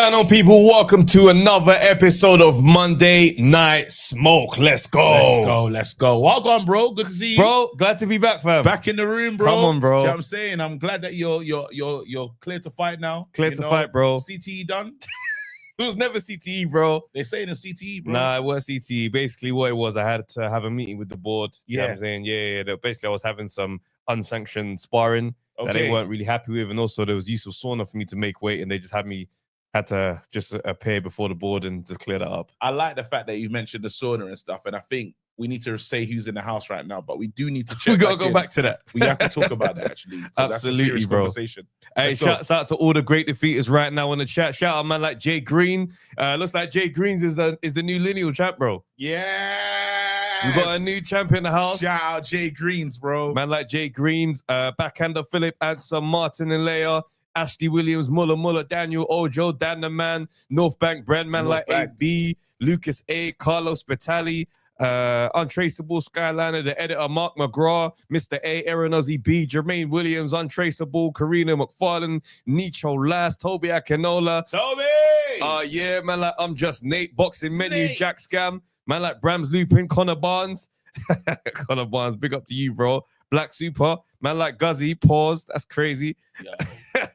going on, people? Welcome to another episode of Monday Night Smoke. Let's go. Let's go. Welcome, bro. Good to see you. Bro, glad to be back, fam. Back in the room, bro. Come on, bro. Do you know what I'm saying? I'm glad that you're clear to fight now. Clear to fight, bro. CTE done? It was never CTE, bro. They saying a CTE, bro. Nah, it was CTE. Basically, what it was, I had to have a meeting with the board. You know what I'm saying? Yeah. Basically, I was having some unsanctioned sparring that they weren't really happy with. And also, there was use of sauna for me to make weight. And they just had to just appear before the board and just clear that up. I like the fact that you mentioned the sauna and stuff. And I think we need to say who's in the house right now, but we do need to check. We got to go back to that. We have to talk about that, actually. Absolutely, that's a bro. Conversation. Hey, shouts out to all the great defeaters right now in the chat. Shout out, man, like Jay Green. Looks like Jay Greens is the new lineal champ, bro. Yeah. We got a new champ in the house. Shout out Jay Greens, bro. Man like Jay Greens, backhander Philip, Anson, Martin and Leia, Ashley Williams, Muller, Daniel Ojo, Dan the Man, Northbank, Brand, man like AB, Lucas A, Carlos Spitali, Untraceable, Skyliner, the editor, Mark McGraw, Mr. A, Aaron Ozzy B, Jermaine Williams, Untraceable, Karina McFarlane, Nicho Last, Toby Akinola. Toby! Yeah, man like I'm Just Nate, Boxing Menu, Jack Scam, man like Brams Lupin, Connor Barnes. Connor Barnes, big up to you, bro. Black Super, man like Guzzy, pause. That's crazy. Yeah.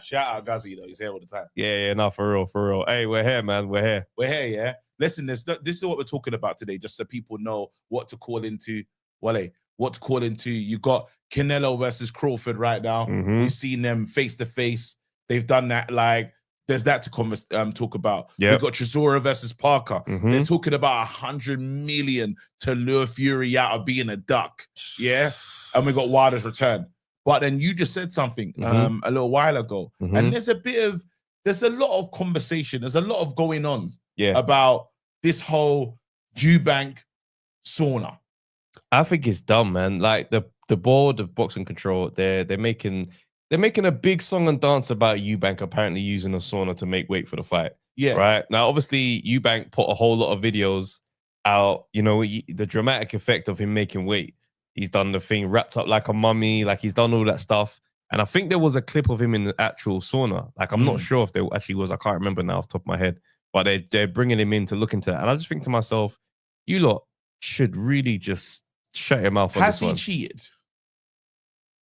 Shout out Guzzy, though. He's here all the time. Yeah, no, for real. Hey, we're here, man. We're here, yeah. Listen, this is what we're talking about today, just so people know what to call into. Wale, what to call into. You got Canelo versus Crawford right now. We've seen them face to face. They've done that. Like, there's that to talk about. We've got Chisora versus Paker. They're talking about 100 million to lure Fury out of being a duck. Yeah. And we got Wilder's return. But then you just said something a little while ago. And there's a lot of conversation. There's a lot of going on about this whole Eubank sauna. I think it's dumb, man. Like the board of Boxing Control, they're making a big song and dance about Eubank apparently using a sauna to make weight for the fight. Yeah. Right. Now, obviously, Eubank put a whole lot of videos out, you know, the dramatic effect of him making weight. He's done the thing wrapped up like a mummy, like he's done all that stuff. And I think there was a clip of him in the actual sauna. Like, I'm not sure if there actually was. I can't remember now off the top of my head. But they're bringing him in to look into that. And I just think to myself, you lot should really just shut your mouth on this one. Has he cheated?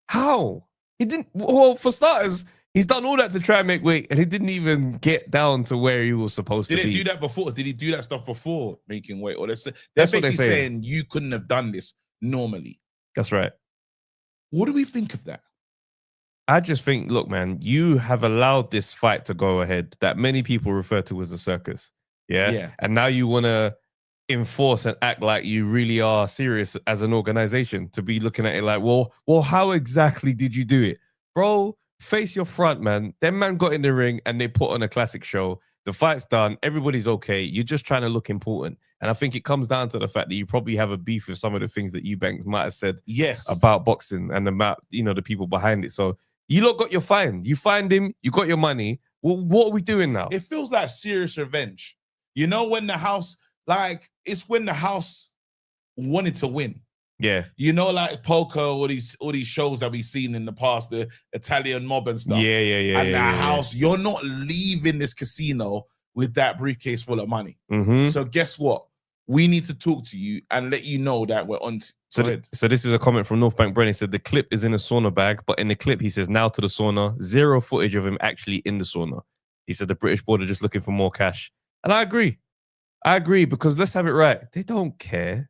How? He didn't. Well, for starters, he's done all that to try and make weight, and he didn't even get down to where he was supposed to be. Did he do that before? Did he do that stuff before making weight? Or they're basically saying you couldn't have done this normally. That's right. What do we think of that? I just think, look, man, you have allowed this fight to go ahead that many people refer to as a circus. Yeah. And now you want to enforce and act like you really are serious as an organization to be looking at it like, well, how exactly did you do it? Bro, face your front, man. Them man got in the ring and they put on a classic show. The fight's done. Everybody's okay. You're just trying to look important. And I think it comes down to the fact that you probably have a beef with some of the things that Eubank might have said about boxing and about, you know, the people behind it. So you lot got your fine. You fined him. You got your money. Well, what are we doing now? It feels like serious revenge. You know, when the house, like, it's when the house wanted to win. Yeah. You know, like Poker, all these shows that we've seen in the past, the Italian mob and stuff. Yeah. And the house, you're not leaving this casino with that briefcase full of money. So guess what? We need to talk to you and let you know that we're on. So this is a comment from Northbank Brennan. He said the clip is in a sauna bag, but in the clip, he says, now to the sauna, zero footage of him actually in the sauna. He said the British board are just looking for more cash. And I agree, because let's have it right. They don't care.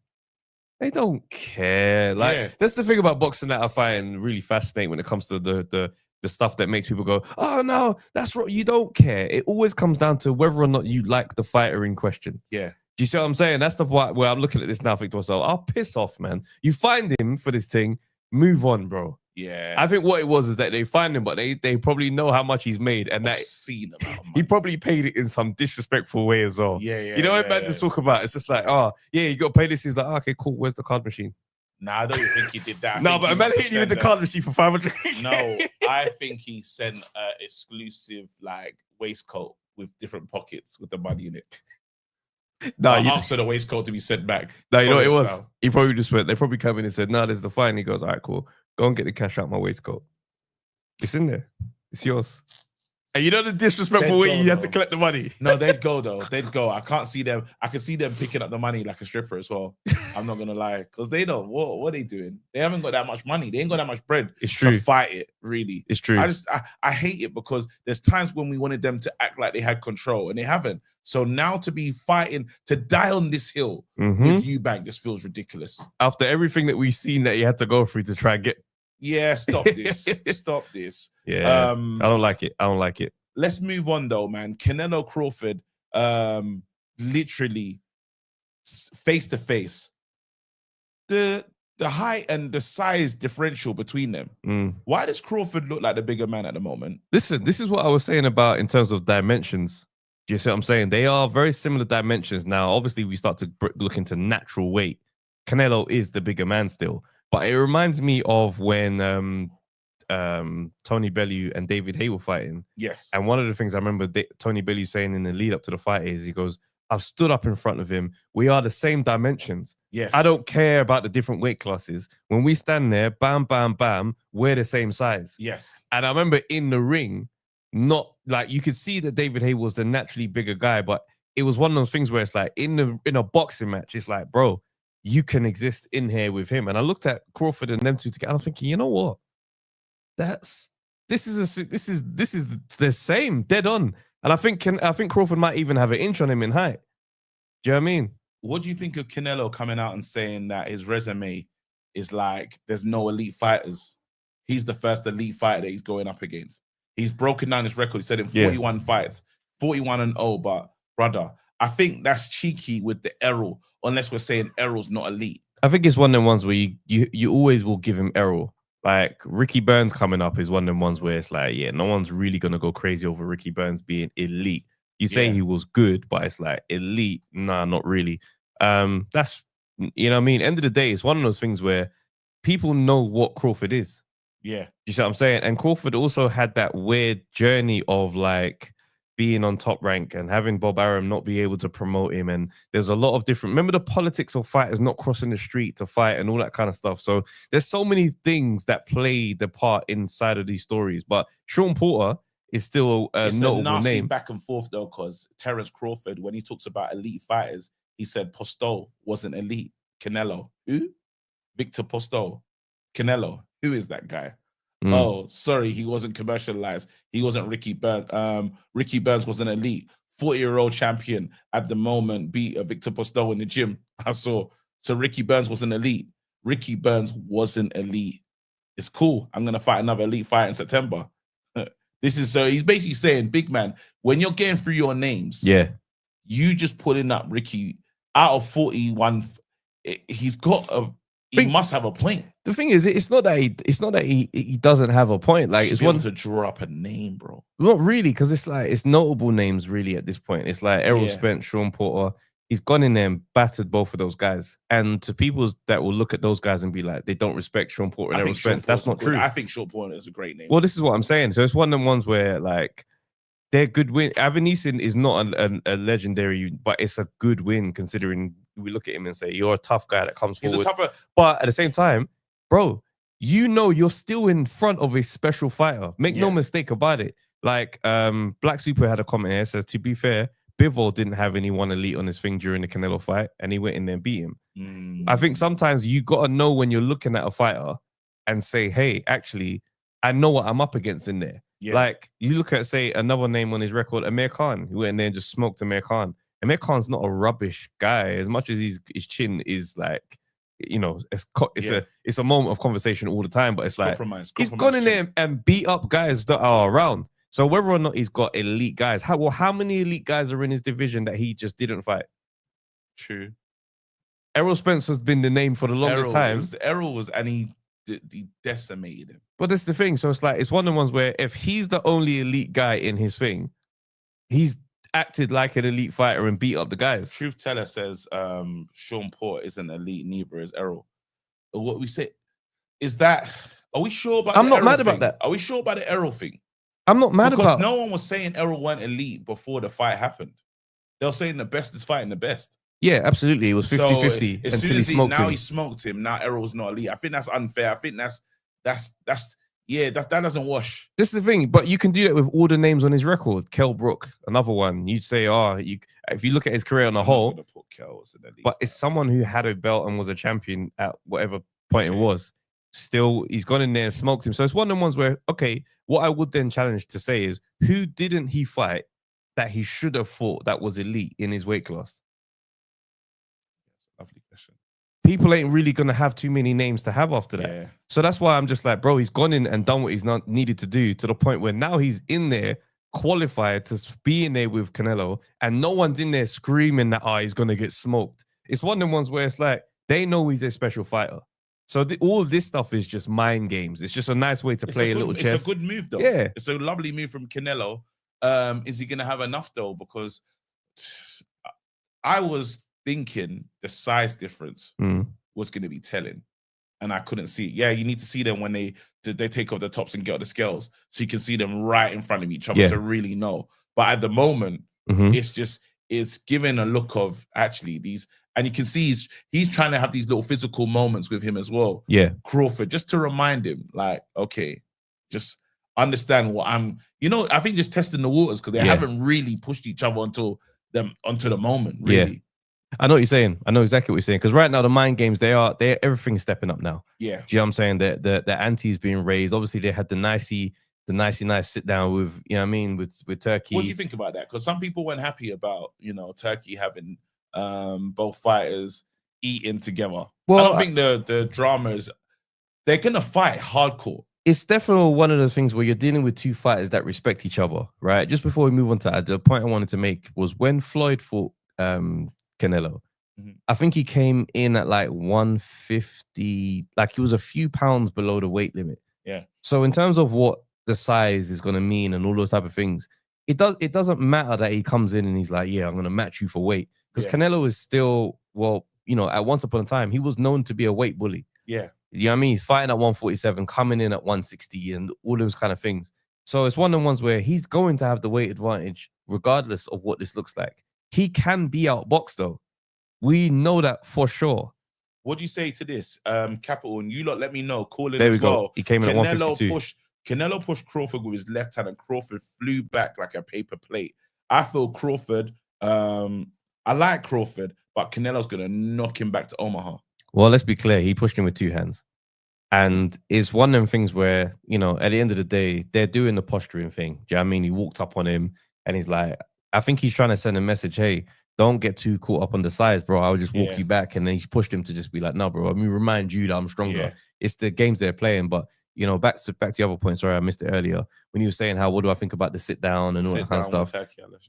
Like, that's the thing about boxing that I find really fascinating when it comes to the stuff that makes people go, oh, no, that's right. You don't care. It always comes down to whether or not you like the fighter in question. Yeah. Do you see what I'm saying? That's the part where I'm looking at this now, thinking to myself, I'll piss off, man. You find him for this thing, move on, bro. Yeah. I think what it was is that they find him, but they probably know how much he's made, and that he probably paid it in some disrespectful way as well. Yeah. You know what man just talk about? It's just like, oh, yeah, you got to pay this. He's like, oh, okay, cool. Where's the card machine? Nah, I don't think he did that. No, but a man hitting you with the card machine for 500. No, I think he sent an exclusive like waistcoat with different pockets with the money in it. No, you asked for the waistcoat to be sent back. No, you know what it was? Now. He probably just went, they probably come in and said, no, there's the fine. He goes, all right, cool. Go and get the cash out my waistcoat. It's in there. It's yours. And you know the disrespectful way you had to collect the money. No, they'd go though. They'd go. I can't see them. I can see them picking up the money like a stripper as well. I'm not gonna lie, because they don't. What are they doing? They haven't got that much money. They ain't got that much bread. It's true. To fight it, really. It's true. I hate it because there's times when we wanted them to act like they had control and they haven't. So now to be fighting to die on this hill with Eubank just feels ridiculous. After everything that we've seen that he had to go through to try and get. Yeah, stop this. Stop this. Yeah, I don't like it. I don't like it. Let's move on though, man. Canelo Crawford, literally face to face. The height and the size differential between them. Why does Crawford look like the bigger man at the moment? Listen, this is what I was saying about in terms of dimensions. Do you see what I'm saying? They are very similar dimensions. Now, obviously, we start to look into natural weight. Canelo is the bigger man still. But it reminds me of when Tony Bellew and David Haye were fighting. Yes. And one of the things I remember Tony Bellew saying in the lead up to the fight is, he goes, I've stood up in front of him. We are the same dimensions. Yes. I don't care about the different weight classes. When we stand there, bam, bam, bam, we're the same size. Yes. And I remember in the ring, not like you could see that David Haye was the naturally bigger guy, but it was one of those things where it's like in a boxing match, it's like, bro, you can exist in here with him. And I looked at Crawford and them two together. I'm thinking, you know what? This is the same, dead on. And I think Crawford might even have an inch on him in height. Do you know what I mean? What do you think of Canelo coming out and saying that his resume is like there's no elite fighters? He's the first elite fighter that he's going up against. He's broken down his record. He said in 41 fights, 41-0. But brother, I think that's cheeky with the Errol, unless we're saying Errol's not elite. I think it's one of them ones where you always will give him Errol. Like Ricky Burns coming up is one of them ones where it's like, yeah, no one's really gonna go crazy over Ricky Burns being elite. You say he was good, but it's like elite, nah, not really. That's, you know what I mean? End of the day, it's one of those things where people know what Crawford is. Yeah. You see what I'm saying? And Crawford also had that weird journey of like being on Top Rank and having Bob Arum not be able to promote him. And there's a lot of different, remember the politics of fighters not crossing the street to fight and all that kind of stuff. So there's so many things that play the part inside of these stories. But Sean Porter is still a notable nasty name. Back and forth though, because Terence Crawford, when he talks about elite fighters, he said Postol wasn't elite. Canelo, who? Victor Postol. Canelo, who is that guy? Oh, sorry, he wasn't commercialized. He wasn't Ricky Burns. Ricky Burns was an elite 40-year-old champion at the moment, beat Victor Postol in the gym. I saw. So Ricky Burns was an elite. Ricky Burns wasn't elite. It's cool. I'm gonna fight another elite fight in September. This is so he's basically saying, big man, when you're getting through your names, you just putting up Ricky out of 41. He's got a. He must have a point. The thing is, it's not that he doesn't have a point. Like it's one to draw up a name, bro. Not really, because it's like it's notable names really at this point. It's like Errol Spence, Sean Porter. He's gone in there and battered both of those guys. And to people that will look at those guys and be like, they don't respect Sean Porter and Errol Spence. That's not true. I think Sean Porter is a great name. Well, this is what I'm saying. So it's one of them ones where like they're good win. Avaneeson is not a legendary, but it's a good win considering we look at him and say, you're a tough guy that comes forward. But at the same time, bro, you know you're still in front of a special fighter. Make no mistake about it. Like Black Super had a comment here, says, to be fair, Bivol didn't have anyone elite on his thing during the Canelo fight, and he went in there and beat him. I think sometimes you got to know when you're looking at a fighter and say, hey, actually, I know what I'm up against in there. Like, you look at, say, another name on his record, Amir Khan. He went in there and just smoked Amir Khan. Amir Khan's not a rubbish guy, as much as his chin is like, you know, it's a moment of conversation all the time, but it's like he's gone in there and beat up guys that are around. So whether or not he's got elite guys, how many elite guys are in his division that he just didn't fight? True. Errol Spence has been the name for the longest time. Errol was, and he decimated him. But that's the thing. So it's like, it's one of the ones where if he's the only elite guy in his thing, he's acted like an elite fighter and beat up the guys. Truth Teller says Sean Porter isn't elite, neither is Errol. What we say is that, are we sure about I'm not mad about that. Are we sure about the Errol thing? I'm not mad about because no one was saying Errol weren't elite before the fight happened. They were saying the best is fighting the best. Yeah, absolutely. It was 50-50 until he smoked him. Now he smoked him. Now Errol's not elite. I think that's unfair. I think that's Yeah, that doesn't wash. This is the thing, but you can do that with all the names on his record. Kell Brook, another one. You'd say, if you look at his career on the whole, but it's someone who had a belt and was a champion at whatever point it was. Still, he's gone in there and smoked him. So it's one of the ones where, okay, what I would then challenge to say is, who didn't he fight that he should have fought that was elite in his weight class? Lovely question. People ain't really going to have too many names to have after that. Yeah. So that's why I'm just like, bro, he's gone in and done what he's not needed to do, to the point where now he's in there qualified to be in there with Canelo, and no one's in there screaming that, he's going to get smoked. It's one of the ones where it's like, they know he's a special fighter. So all this stuff is just mind games. It's just a nice way to play a little chess. It's a good move, though. Yeah. It's a lovely move from Canelo. Is he going to have enough, though? Because I was thinking the size difference was going to be telling, and I couldn't see it. Yeah, you need to see them when they take off the tops and get off the scales, so you can see them right in front of each other to really know. But at the moment, it's giving a look of actually these, and you can see he's trying to have these little physical moments with him as well. Yeah, Crawford, just to remind him, like, okay, just understand what I'm. I think just testing the waters, because they haven't really pushed each other onto the moment, really. Yeah. I know what you're saying. I know exactly what you're saying. Because right now, the mind games, everything's stepping up now. Yeah. Do you know what I'm saying? The ante's being raised. Obviously, they had the nicey nice sit down with, you know what I mean, with Turkey. What do you think about that? Because some people weren't happy about, Turkey having both fighters eating together. Well, I don't think the drama is, they're gonna fight hardcore. It's definitely one of those things where you're dealing with two fighters that respect each other, right? Just before we move on to that, the point I wanted to make was when Floyd fought Canelo, I think he came in at like 150, like he was a few pounds below the weight limit. Yeah. So in terms of what the size is going to mean and all those type of things, it doesn't matter that he comes in and he's like, I'm going to match you for weight, because Canelo is still, at once upon a time, he was known to be a weight bully. Yeah. You know what I mean? He's fighting at 147, coming in at 160 and all those kind of things. So it's one of the ones where he's going to have the weight advantage regardless of what this looks like. He can be outboxed, though. We know that for sure. What do you say to this? Capital, and you lot let me know. Call in there as we go. Well. He came in at 152. Canelo pushed Crawford with his left hand, and Crawford flew back like a paper plate. I feel Crawford, I like Crawford, but Canelo's going to knock him back to Omaha. Well, let's be clear. He pushed him with two hands. And it's one of them things where, at the end of the day, they're doing the posturing thing. Do you know what I mean? He walked up on him and he's like, I think he's trying to send a message, hey, don't get too caught up on the size, bro. I'll just walk you back. And then he's pushed him to just be like, no, bro, remind you that I'm stronger. Yeah. It's the games they're playing. But, back to the other point, sorry, I missed it earlier, when you were saying what do I think about the sit down and all that kind of stuff.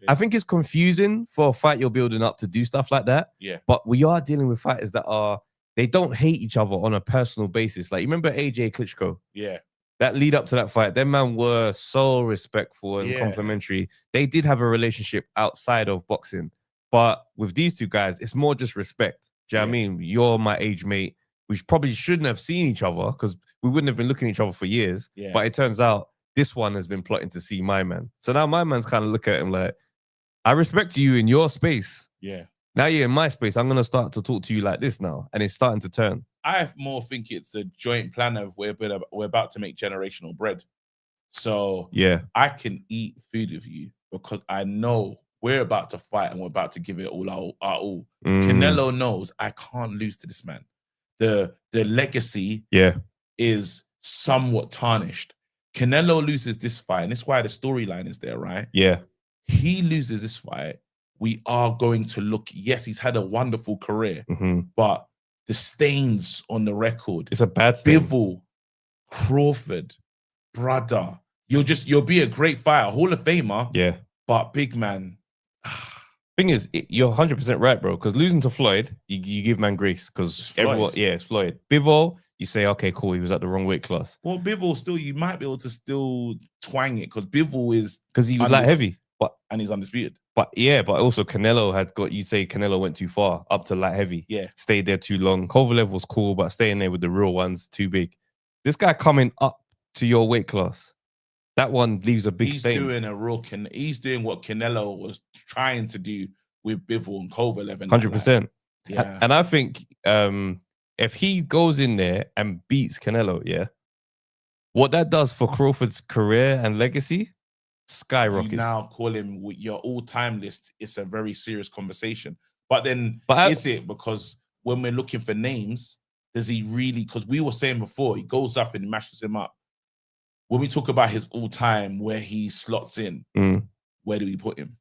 I think it's confusing for a fight you're building up to do stuff like that. Yeah. But we are dealing with fighters that they don't hate each other on a personal basis. Like, you remember AJ Klitschko? Yeah. That lead up to that fight, them man were so respectful and complimentary. They did have a relationship outside of boxing. But with these two guys, it's more just respect. Do you know what I mean? You're my age mate. We probably shouldn't have seen each other because we wouldn't have been looking at each other for years. Yeah. But it turns out this one has been plotting to see my man. So now my man's kind of looking at him like, I respect you in your space. Yeah. Now you're in my space. I'm going to start to talk to you like this now. And it's starting to turn. I more think it's a joint plan of we're about to make generational bread. So I can eat food with you because I know we're about to fight and we're about to give it all our all. Canelo knows I can't lose to this man. The legacy is somewhat tarnished. Canelo loses this fight, and that's why the storyline is there, right? Yeah. He loses this fight. We are going to look, yes, he's had a wonderful career, but the stains on the record. It's a bad stain. Bivol, Crawford, brother. You'll be a great fighter, Hall of Famer. Yeah. But big man. Thing is, you're 100% right, bro. Because losing to Floyd, you give man grace. Because everyone, it's Floyd. Bivol, you say, okay, cool, he was at the wrong weight class. Well, Bivol still, you might be able to still twang it because Bivol is. Because he was light heavy. And he's undisputed. But also Canelo you say Canelo went too far up to light heavy. Yeah. Stayed there too long. Kovalev was cool, but staying there with the real ones, too big. This guy coming up to your weight class, that one leaves a big stain. He's doing what Canelo was trying to do with Bivol and Kovalev. 100%. Yeah. And I think if he goes in there and beats Canelo, What that does for Crawford's career and legacy, skyrockets. You now call him with your all-time list. It's a very serious conversation. But then, is it because when we're looking for names, does he really? Because we were saying before, he goes up and mashes him up. When we talk about his all-time, where he slots in, where do we put him?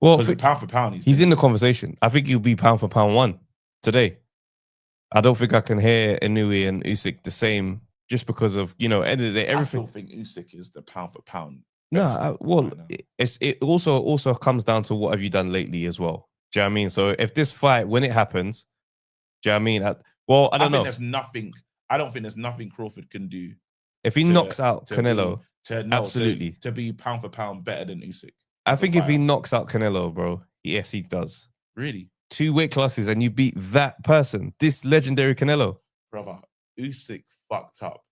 Well, because pound for pound, he's in the conversation. I think he'll be pound for pound one today. I don't think I can hear Inoue and Usyk the same, just because of, you know, end of the day, everything. I still think Usyk is the pound for pound. No, well, it also comes down to what have you done lately as well. Do you know what I mean? So if this fight, when it happens, do you know what I mean? I don't know. I don't think there's nothing Crawford can do. If he knocks out Canelo, absolutely. To be pound for pound better than Usyk. I think if he knocks out Canelo, bro, yes, he does. Really? 2 weight classes and you beat that person, this legendary Canelo. Brother, Usyk fucked up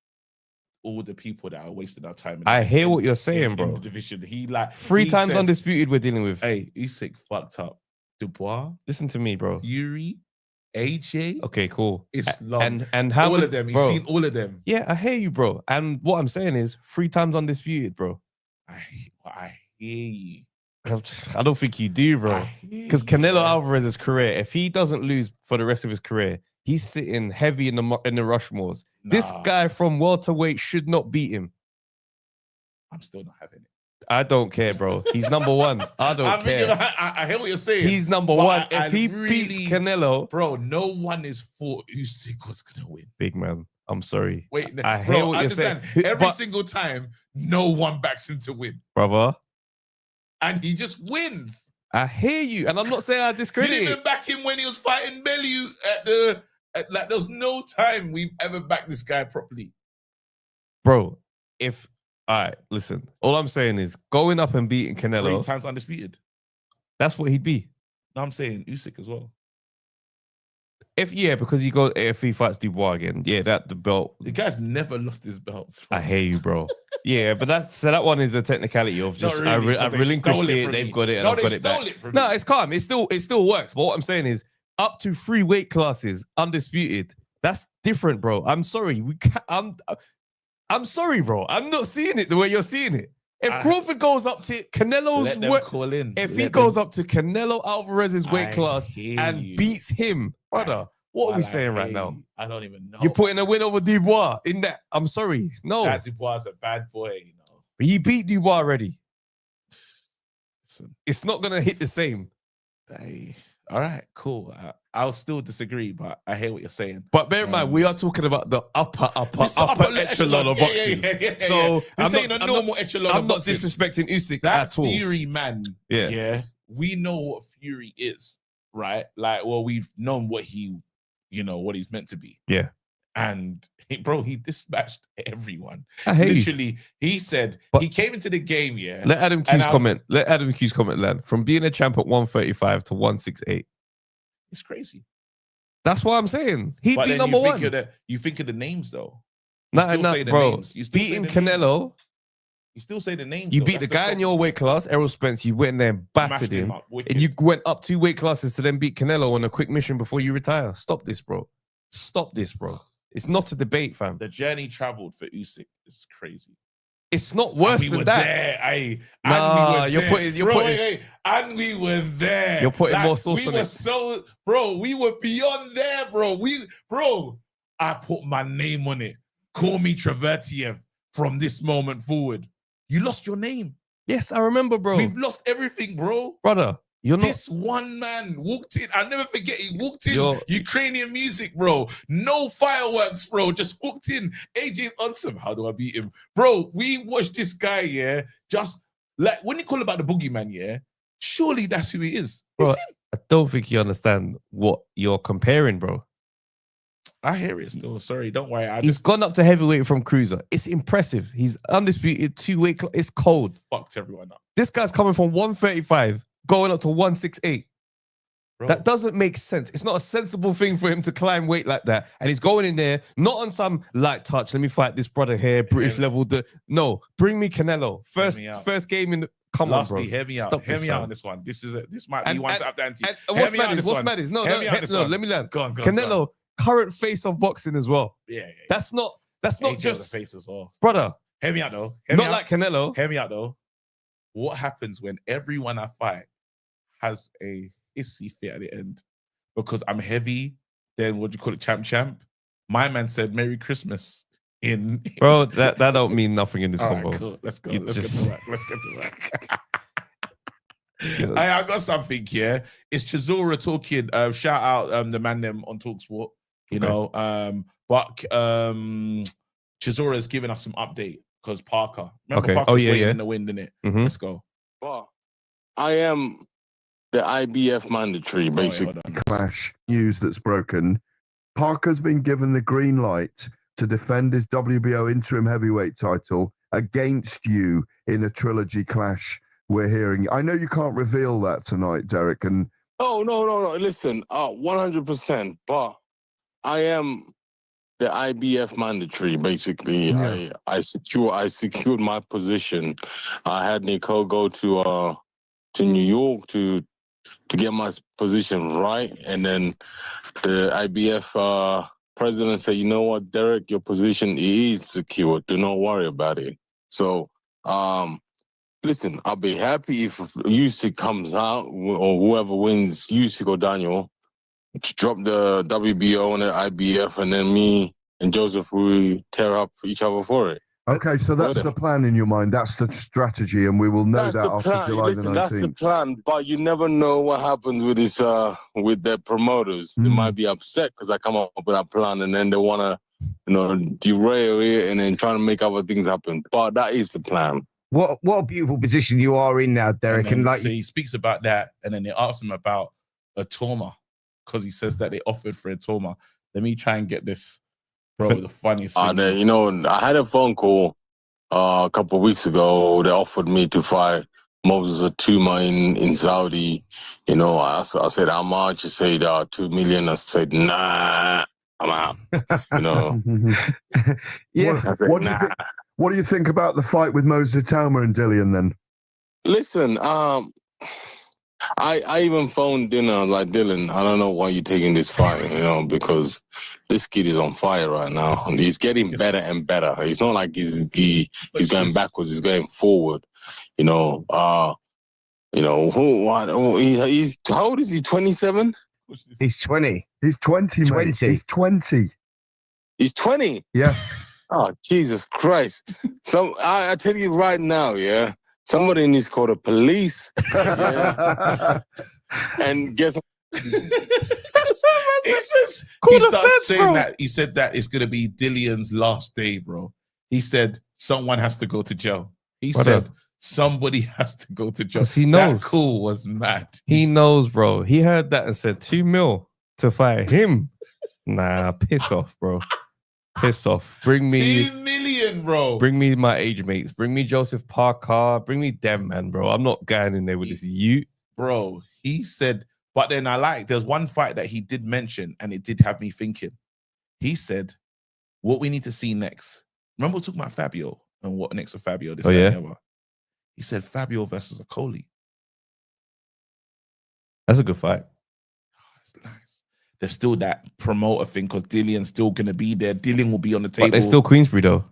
all the people that are wasting our time. I hear what you're saying, bro. In the division. He like 3 times undisputed we're dealing with. Hey, Usyk fucked up. Dubois. Listen to me, bro. Fury. AJ. Okay, cool. Islam. And how all of them. He's seen all of them. Yeah, I hear you, bro. And what I'm saying is 3 times undisputed, bro. I hear you. I don't think you do, bro. Because Canelo Alvarez's career, if he doesn't lose for the rest of his career, he's sitting heavy in the Rushmores. Nah. This guy from welterweight should not beat him. I'm still not having it. I don't care, bro. He's number 1. I don't care. I hear what you're saying. He's number 1. If he beats Canelo, bro, no one is for Usyk was gonna win. Big man, I'm sorry. Wait, I hear what you're saying. Every single time, no one backs him to win, brother. And he just wins. I hear you, and I'm not saying I discredit. You didn't even back him when he was fighting Bellew like there's no time we've ever backed this guy properly, bro. All right, listen. All I'm saying is going up and beating Canelo 3 times undisputed. That's what he'd be. No, I'm saying Usyk as well. Because if he fights Dubois again, the belt. The guy's never lost his belts. Bro. I hear you, bro. Yeah, but that one is a technicality of just really, I've relinquished it. They've got it, and I've got it back. No, it's calm. It still works. But what I'm saying is, up to 3 weight classes undisputed. That's different, bro. I'm sorry. I'm sorry, bro. I'm not seeing it the way you're seeing it. If Crawford goes up to Canelo's goes up to Canelo Alvarez's weight class and beats him, brother, what are we saying right now? I don't even know. You're putting a win over Dubois in that. I'm sorry. No. That Dubois is a bad boy, you know. But he beat Dubois already. Listen, it's not going to hit the same. All right, cool. I'll still disagree, but I hear what you're saying. But bear in mind, we are talking about the upper echelon of boxing. So I'm saying a normal echelon. I'm not disrespecting Usyk at all. That Fury man, yeah, we know what Fury is, right? Like, well, we've known what what he's meant to be. Yeah. And bro, he dispatched everyone. Literally, he said he came into the game. Yeah. Let Adam Q's comment. Let Adam Q's comment land. From being a champ at 135 to 168. It's crazy. That's what I'm saying. He'd be number 1. You think of the names though. Bro. Beating Canelo. You still say the names. You beat the guy in your weight class, Errol Spence. You went there and battered him. And you went up 2 weight classes to then beat Canelo on a quick mission before you retire. Stop this, bro. It's not a debate, fam. The journey traveled for Usyk is crazy. It's not worse than that. And we were there. You're putting more sauce on it. We were beyond there, bro. I put my name on it. Call me Trevertiev from this moment forward. You lost your name. Yes, I remember, bro. We've lost everything, bro. Brother. This one man walked in. I'll never forget. He walked in. Ukrainian music, bro. No fireworks, bro. Just walked in. AJ's awesome. How do I beat him, bro? We watched this guy, just like when you call about the boogeyman, surely that's who he is. Bro, I don't think you understand what you're comparing, bro. I hear it still. Sorry, don't worry. He's gone up to heavyweight from cruiser. It's impressive. He's undisputed 2 weight. It's cold. Fucked everyone up. This guy's coming from 135. Going up to 168. Bro. That doesn't make sense. It's not a sensible thing for him to climb weight like that. And he's going in there, not on some light touch. Let me fight this brother here, British level. No, bring me Canelo. First game in the. Come on, bro. Hear me out. Hear me out on this one. This might be one to up the ante. What's mad is no, let me land. Go on. Canelo, current face of boxing as well. Yeah. That's not That's not AJ just the face as well. brother. Hear me out though. Not like Canelo. Hear me out though. What happens when everyone I fight has a hissy fit at the end? Because I'm heavy, then what do you call it, champ? My man said Merry Christmas Bro, that don't mean nothing in this All convo. right, cool. Let's go. Let's get to work. Yeah. I got something here. It's Chisora talking. Shout out the man them on Talksport. You know, but Chisora is giving us some update because Parker. Remember Parker's waiting in the wind, innit? Let's go. Well, I am the IBF mandatory, basically. Clash news that's broken. Parker's been given the green light to defend his WBO interim heavyweight title against you in a trilogy clash. We're hearing. I know you can't reveal that tonight, Derek. And no. Listen, 100%. But I am the IBF mandatory, basically. Yeah. I secured my position. I had Nicole go to New York to get my position right, and then the IBF president said, "You know what, Derek, your position is secure. Do not worry about it." So, listen, I'll be happy if Usyk comes out or whoever wins, Usyk or Daniel, to drop the WBO and the IBF, and then me and Joseph will tear up each other for it. Okay, so that's the plan in your mind. That's the strategy, and we will know that's that after July the 19th. That's the plan, but you never know what happens with this with the promoters. They might be upset because I come up with that plan, and then they want to, derail it and then try to make other things happen. But that is the plan. What a beautiful position you are in now, Derek. And so he speaks about that, and then they ask him about a Toma because he says that they offered for a Toma. Let me try and get this. Bro, the funniest thing. I had a phone call a couple of weeks ago. They offered me to fight Moses Atuma in Saudi. I said, how much? He said, $2 million. I said, nah, I'm out. Yeah. I said, what do you think about the fight with Moses Atuma and Dillian then? Listen, I even phoned Dylan. I was like, Dylan, I don't know why you're taking this fight, because this kid is on fire right now. And he's getting better and better. It's not like he's going backwards. He's going forward. How old is he? 27? He's 20. He's 20, 20. Mate. He's 20. He's 20? Yes. Oh, Jesus Christ. So I tell you right now, yeah. Somebody needs to call the police. And guess what? He starts saying that. He said that it's going to be Dillian's last day, bro. He said someone has to go to jail. He said somebody has to go to jail. Because he knows. That call was mad. He knows, bro. He heard that and said 2 mil to fight him. Nah, piss off, bro. Piss off. Bring me 2 million, bro. Bring me my age mates. Bring me Joseph Parker. Bring me them, man, bro. I'm not going in there with this you. Bro, he said, but then there's one fight that he did mention and it did have me thinking. He said, what we need to see next. Remember we're talking about Fabio and what next for Fabio? This He said Fabio versus Okoli. That's a good fight. It's nice. There's still that promoter thing because Dillian's still going to be there. Dillian will be on the table. But there's still Queensbury, though.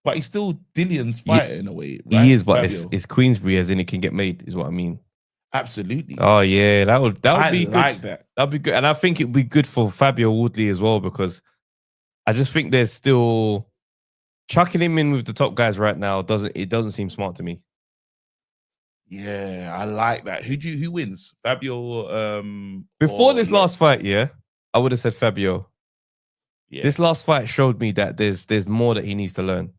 But he's still Dillian's fighter in a way, right? He is, but it's Queensbury as in it can get made, is what I mean. Absolutely. Oh, yeah. That would be good. Like that. That'd be good. And I think it'd be good for Fabio Wardley as well because I just think there's still... Chucking him in with the top guys right now doesn't seem smart to me. Yeah, I like that. Who wins? Fabio before this last fight, yeah, I would have said Fabio. Yeah. This last fight showed me that there's more that he needs to learn.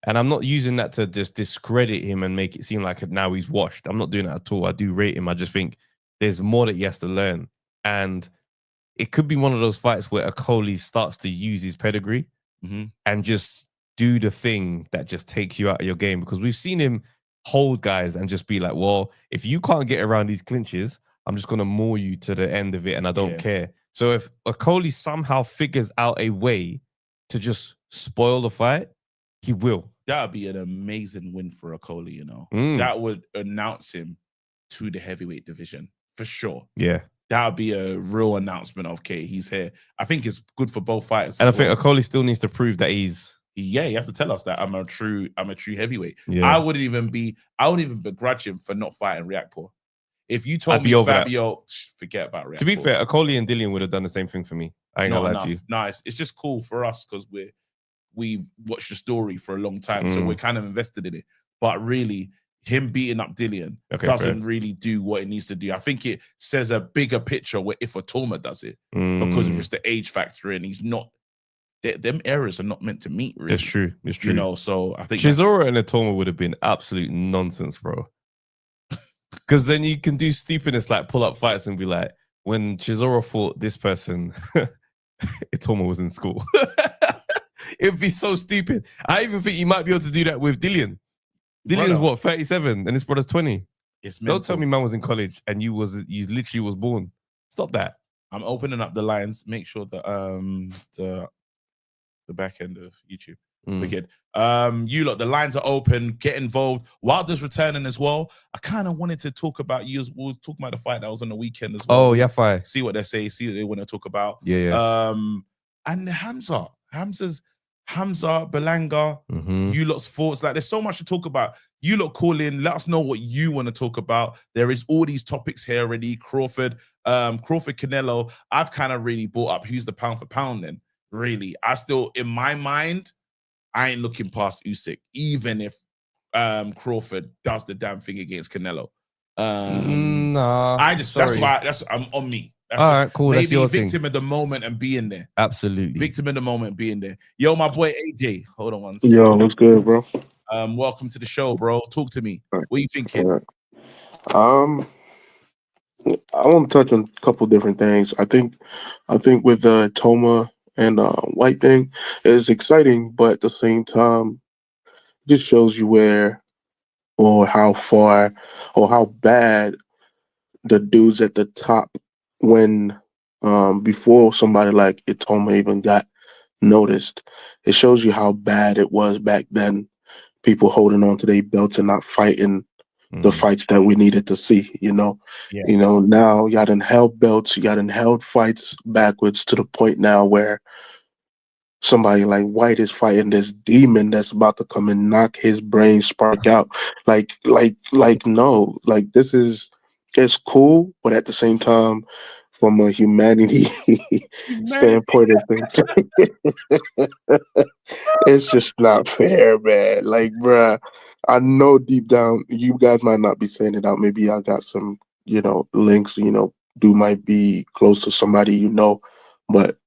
And I'm not using that to just discredit him and make it seem like now he's washed. I'm not doing that at all. I do rate him. I just think there's more that he has to learn. And it could be one of those fights where Okoli starts to use his pedigree and just do the thing that just takes you out of your game, because we've seen him hold guys and just be like, well, if you can't get around these clinches, I'm just going to maul you to the end of it and I don't care. So if Okoli somehow figures out a way to just spoil the fight, he will. That would be an amazing win for Okoli, That would announce him to the heavyweight division for sure. Yeah. that would be a real announcement of, okay, he's here. I think it's good for both fighters. And I think Okoli still needs to prove that he has to tell us that I'm a true heavyweight. Yeah. I wouldn't even begrudge him for not fighting Riakporhe. If you told I'd be me over Fabio, forget about Riakporhe. To be fair, Okoli and Dillian would have done the same thing for me. I ain't gonna lie to you. No, it's just cool for us because we've watched the story for a long time, so we're kind of invested in it. But really, him beating up Dillian doesn't really do what it needs to do. I think it says a bigger picture if Otoma does it because of just the age factor, and he's not. Them errors are not meant to meet. Really. It's true. It's true. You know, so I think Chisora and Otoma would have been absolute nonsense, bro. Because then you can do stupidness like pull up fights and be like, when Chisora fought this person, Otoma was in school. It'd be so stupid. I even think you might be able to do that with Dillian. Dillian's what, 37 and his brother's 20. Don't tell me man was in college and you literally was born. Stop that. I'm opening up the lines. Make sure that the back end of YouTube. Wicked. You lot, the lines are open. Get involved. Wilder's returning as well. I kind of wanted to talk about you. We were talking about the fight that was on the weekend as well. Oh, yeah, fine. See what they say. See what they want to talk about. Yeah. And Hamza, Belanga, you lot's thoughts. Like, there's so much to talk about. You lot call in. Let us know what you want to talk about. There is all these topics here already. Crawford, Canelo. I've kind of really brought up who's the pound for pound then. Really, I still, in my mind, I ain't looking past Usyk, even if Crawford does the damn thing against Canelo. Nah, that's I'm on me. That's all right, cool. Maybe victim of the moment and being there. Absolutely, victim of the moment being there. Yo, my boy AJ, hold on one second. Yo, what's good, bro? Welcome to the show, bro. Talk to me. What are you thinking? Right. I want to touch on a couple different things. I think with the Toma and White thing is exciting, but at the same time, it just shows you where or how far or how bad the dudes at the top when before somebody like Itoma even got noticed. It shows you how bad it was back then. People holding on to their belts and not fighting the fights that we needed to see, you know. You know, now y'all done held belts, y'all done held fights backwards to the point now where somebody like White is fighting this demon that's about to come and knock his brain spark out. No, like it's cool, but at the same time, from a humanity standpoint of things, it's just not fair, man. Like, bruh, I know deep down you guys might not be saying it out. Maybe I got some, links, dude might be close to somebody, but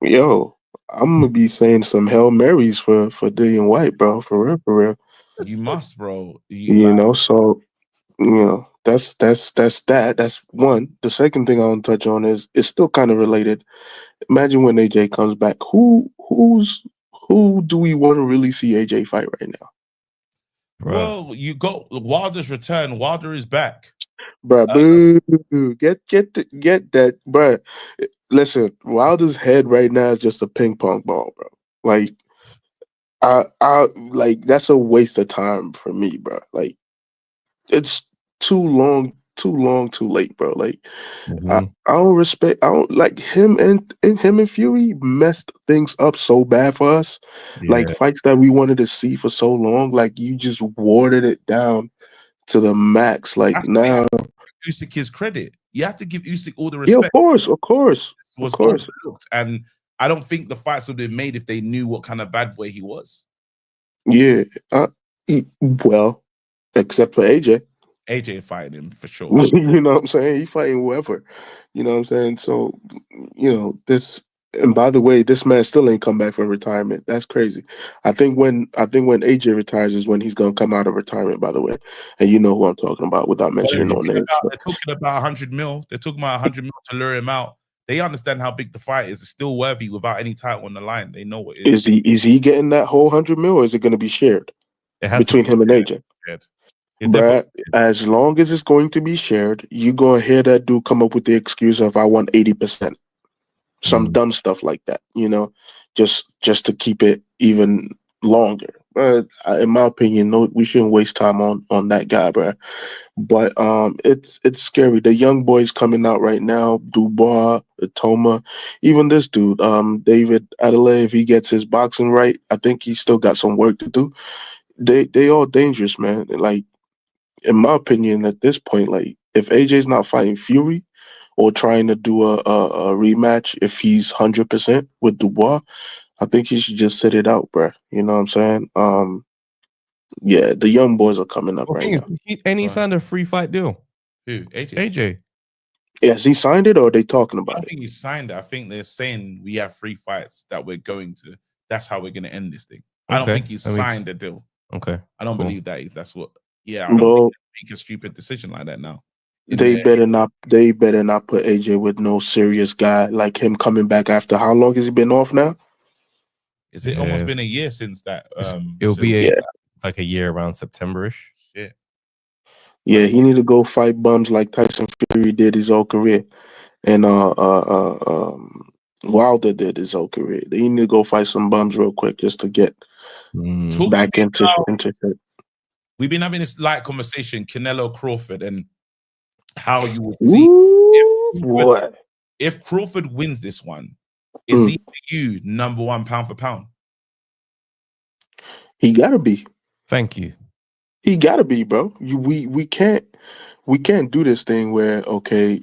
yo, I'm gonna be saying some Hail Marys for Dillian White, bro. For real. You must, bro. So that's that. That's one. The second thing I want to touch on is it's still kind of related. Imagine when AJ comes back. Who do we want to really see AJ fight right now? Well, you got Wilder's return. Wilder is back. Bruh, boo. Get that, bruh. Listen, Wilder's head right now is just a ping pong ball, bro. Like, I like that's a waste of time for me, bro. Like, it's too long, too late, bro. Like, I don't like him and Fury messed things up so bad for us. Yeah. Like fights that we wanted to see for so long, like you just watered it down to the max. Like that's now, Usyk his credit. You have to give Usyk all the respect. Yeah, of course. Overlooked, and I don't think the fights would have been made if they knew what kind of bad boy he was. Yeah, well, except for AJ. AJ fighting him for sure. You know what I'm saying? He fighting whoever. You know what I'm saying? So, this. And by the way, this man still ain't come back from retirement. That's crazy. I think when AJ retires is when he's gonna come out of retirement. By the way, and you know who I'm talking about without mentioning no names. They're talking about 100 mil. They're talking about 100 mil to lure him out. They understand how big the fight is. It's still worthy without any title on the line. They know what it is. Is he getting that whole 100 mil, or is it going to be shared between him and AJ? But as long as it's going to be shared, you gonna hear that dude come up with the excuse of I want 80%. Some dumb stuff like that, just to keep it even longer. in my opinion, no, we shouldn't waste time on that guy, bro. But it's scary. The young boys coming out right now, Dubois, Toma, even this dude, David Adelaide, if he gets his boxing right, I think he's still got some work to do. They all dangerous, man. Like, in my opinion, at this point, like, if AJ's not fighting Fury or trying to do a rematch, if he's 100% with Dubois, I think he should just sit it out, bro. You know what I'm saying? Yeah, the young boys are coming up right now. And he signed a free fight deal. Who? AJ? AJ. Has he signed it or are they talking I about don't it? think he signed it. I think they're saying we have 3 fights that we're going to. That's how we're going to end this thing. I don't think he's signed a deal. Okay. I don't believe that is. That's what. Yeah, I don't think they make a stupid decision like that now. They better not put AJ with no serious guy like him coming back after how long has he been off now? Is it almost been a year since that? It'll be like a year around September-ish. Shit. Yeah, he need to go fight bums like Tyson Fury did his whole career, and Wilder did his whole career. They need to go fight some bums real quick just to get back into shit. We've been having this light conversation, Canelo Crawford, and how you would see if Crawford wins this one, is he you number 1 pound for pound? He gotta be. Thank you. He gotta be, bro. We can't do this thing where, okay,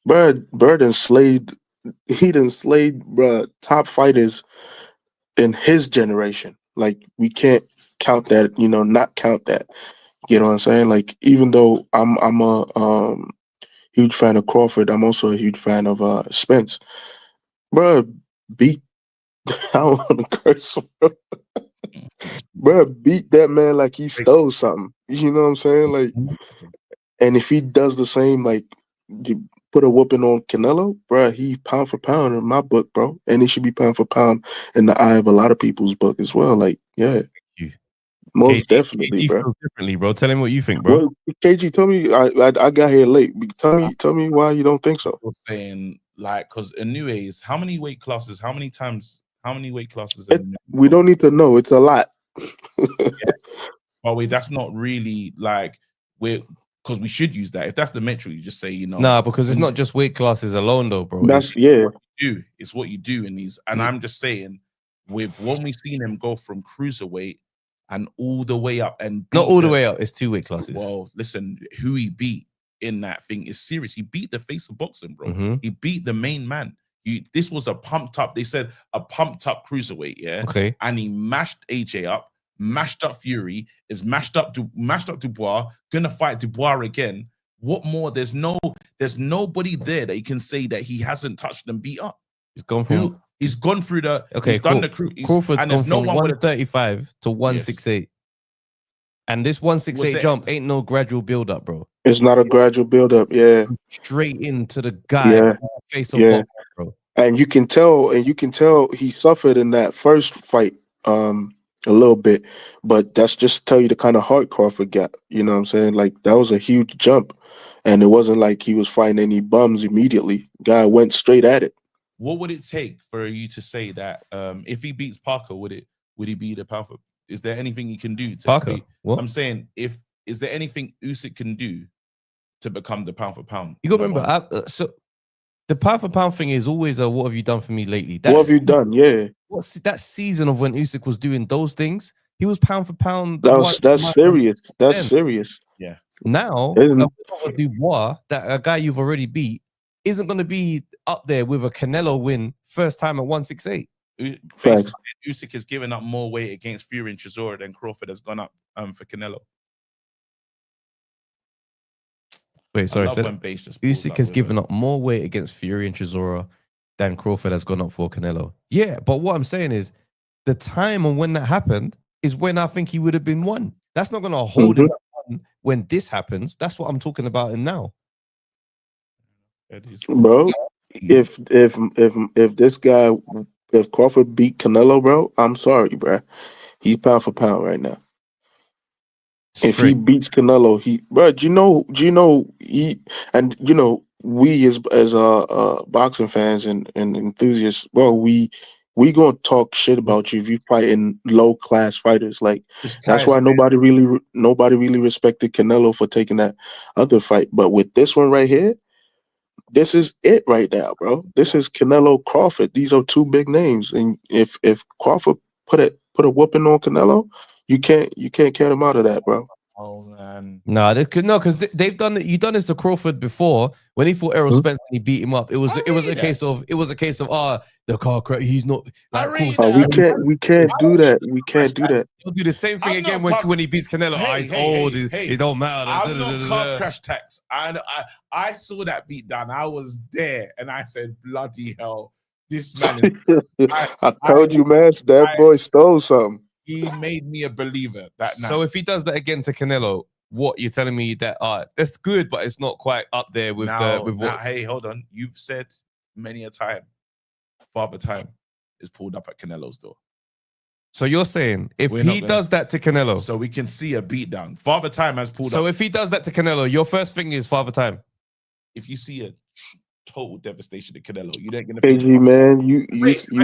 Bird done slayed bro top fighters in his generation. Like, we can't count that, not count that. You know what I'm saying? Like, even though I'm a huge fan of Crawford, I'm also a huge fan of Spence. Bro, beat I don't want to curse him, bro. Bro, beat that man like he stole something. You know what I'm saying? Like, and if he does the same, like, you put a whooping on Canelo, bro, he pound for pound in my book, bro. And he should be pound for pound in the eye of a lot of people's book as well. Like, yeah. Most definitely, KG bro. feels differently, bro. Tell him what you think, bro. Well, KG, tell me, I got here late. Tell me why you don't think so. I'm saying, like, because anyways, how many weight classes? How many weight classes? We don't need to know. It's a lot. But wait, that's not really like because we should use that. If that's the metric, you just say, Nah, because it's not just weight classes alone, though, bro. That's it's what you do in these. And I'm just saying, with when we seen him go from cruiserweight and all the way up, and not all the way up, it's 2 weight classes. Well, listen, who he beat in that thing is serious. He beat the face of boxing, bro. He beat the main man. This was a pumped up. They said a pumped up cruiserweight, yeah. Okay. And he mashed AJ up, mashed up Fury, is mashed up Dubois. Gonna fight Dubois again. What more? There's nobody there that you can say that he hasn't touched and beat up. He's gone from. He's gone through the. Okay, he's done the crew. Crawford's gone from 135 to 168. And this 168 jump ain't no gradual build up, bro. It's not a gradual build up, yeah. Straight into the guy face of boxing, bro. And you can tell he suffered in that first fight a little bit, but that's just to tell you the kind of heart Crawford got. You know what I'm saying? Like, that was a huge jump. And it wasn't like he was fighting any bums immediately. Guy went straight at it. What would it take for you to say that if he beats Paker, would he be the pound for? Is there anything he can do to Paker? What? I'm saying, is there anything Usyk can do to become the pound for pound? You got to remember, so the pound for pound thing is always a what have you done for me lately? What have you done? Yeah. What's that season of when Usyk was doing those things? He was pound for pound. That's serious. That's serious. Yeah. Now, Dubois, a guy you've already beat, isn't going to be up there with a Canelo win first time at 168. Usyk has given up more weight against Fury and Chisora than Crawford has gone up for Canelo. Wait, sorry. Usyk has given up more weight against Fury and Chisora than Crawford has gone up for Canelo. Yeah, but what I'm saying is the time and when that happened is when I think he would have been won. That's not going to hold him up when this happens. That's what I'm talking about in now. Bro, if this guy, if Crawford beat Canelo, bro, I'm sorry, bro. He's pound for pound right now. If he beats Canelo, we as boxing fans and enthusiasts, well, we we gonna talk shit about you if you fighting low class fighters. Like that's why nobody really respected Canelo for taking that other fight. But with this one right here, this is it right now, bro. This is Canelo Crawford. These are two big names, and if Crawford put a whooping on Canelo, you can't count him out of that, bro. Oh man, no, because they've done it. You've done this to Crawford before when he fought Errol Spence and he beat him up. It was a case of the car crash. He's not like we can't do that. We can't do that. He'll do the same thing again when he beats Canelo. He's old. He don't matter. I'm not car crash tax. I saw that beat down. I was there and I said, bloody hell, this man. I told you, man. That boy stole something. He made me a believer that night. So if he does that again to Canelo, what you're telling me that that's good, but it's not quite up there with what? Hey, hold on. You've said many a time, Father Time is pulled up at Canelo's door. So you're saying if he does that to Canelo, so we can see a beatdown. Father Time has pulled up. So if he does that to Canelo, your first thing is Father Time. If you see a total devastation to Canelo, you ain't gonna. KG, man, you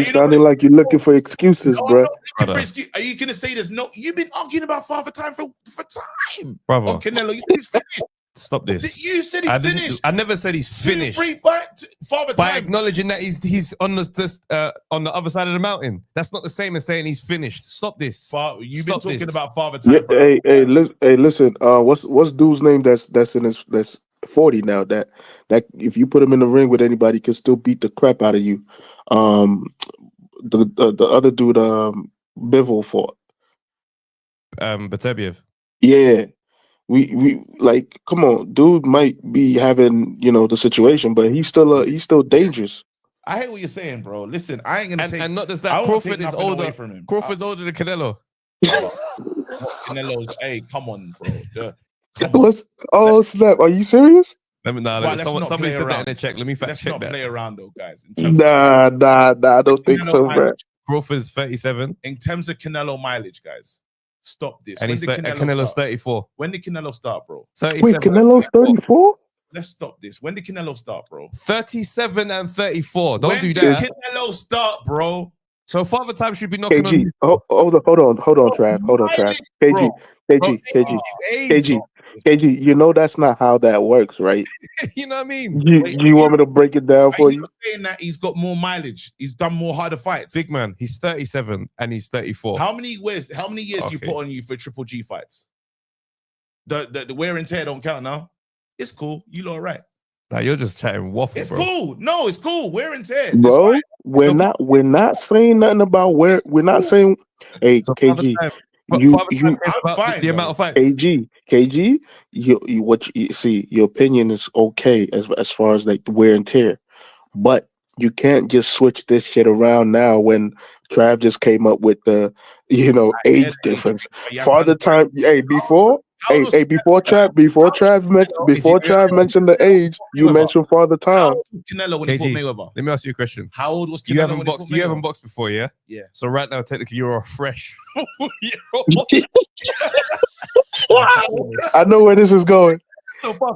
sounding like you're looking for excuses, bro. Are you gonna say there's no? You've been arguing about Father Time for time, brother. On Canelo, you said he's finished. Stop this. You said he's finished. I never said he's finished. 2-3 fight, Father Time. By acknowledging that he's on the other side of the mountain. That's not the same as saying he's finished. Stop this. You've been talking about Father Time. Yeah, hey, listen. What's dude's name? That's 40 now. That if you put him in the ring with anybody, can still beat the crap out of you. The other dude, Bivol fought. Batebiev. Yeah. We like, come on, dude might be having, the situation, but he's still dangerous. I hate what you're saying, bro. Listen, I ain't gonna take. And not just that, Crawford is older from him. Crawford's older than Canelo. Canelo's, hey, come on, bro. Snap! Are you serious? Somebody said that in the check. Let me fact check that. Let's not play around though, guys. Nah, I don't think so, bro. Crawford's 37. In terms of Canelo mileage, guys. Stop this. And Canelo's 34. When did Canelo start, bro? 37. Wait, Canelo's 34? Let's stop this. When did Canelo start, bro? 37 and 34. Don't do that. When did Canelo start, bro? So Father Time should be knocking KG. on. Hold on, Trav. KG, you know that's not how that works, right? You know what I mean? You want me to break it down for you? Saying that he's got more mileage. He's done more harder fights. Big man, he's 37 and he's 34. How many years do you put on you for Triple G fights? The wear and tear don't count now. It's cool. You lot right. Nah, you're just chatting waffle, it's bro. Cool. No, it's cool. Wear and tear. Bro, we're not saying nothing about where. We're not saying, hey, KG. I'm fine, the amount of fights. KG, you see, your opinion is okay as far as like the wear and tear, but you can't just switch this shit around now when Trav just came up with the age difference. Father Time, before Trav mentioned the age, you mentioned Father Time. Canelo when he fought Mayweather. Let me ask you a question. How old was Canelo? You haven't boxed before, yeah? Yeah. So right now, technically, you're a fresh. I know where this is going.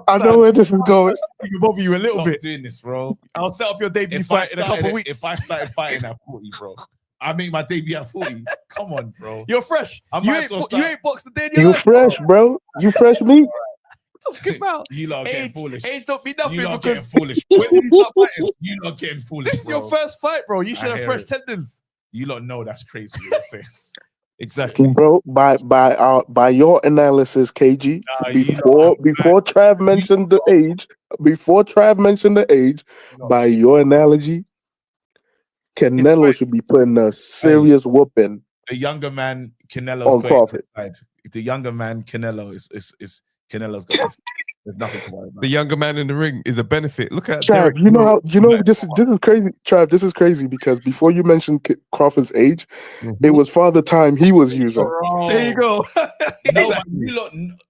I know where this is going. I can bother you a little bit. Doing this, bro. I'll set up your debut fight in a couple of weeks. If I started fighting at 40, bro. I make my debut at 40. Come on, bro. You're fresh. You ain't boxed the day in your life. You fresh, bro. You fresh meat. Talking about you lot getting foolish. Age don't be nothing because foolish. When did he start fighting? You lot getting foolish. This is your first fight, bro. You should have fresh tendons. You lot know that's crazy. Exactly, bro. By your analysis, KG, before Trav mentioned the age, by your analogy, Canelo should be putting a serious whooping. The younger man, Canelo's on Crawford. The younger man, Canelo is Canelo's got this. There's nothing to worry about. The younger man in the ring is a benefit. Look at Trav. This is crazy. Trav, this is crazy because before you mentioned Crawford's age, it was Father Time he was using. Bro. There you go.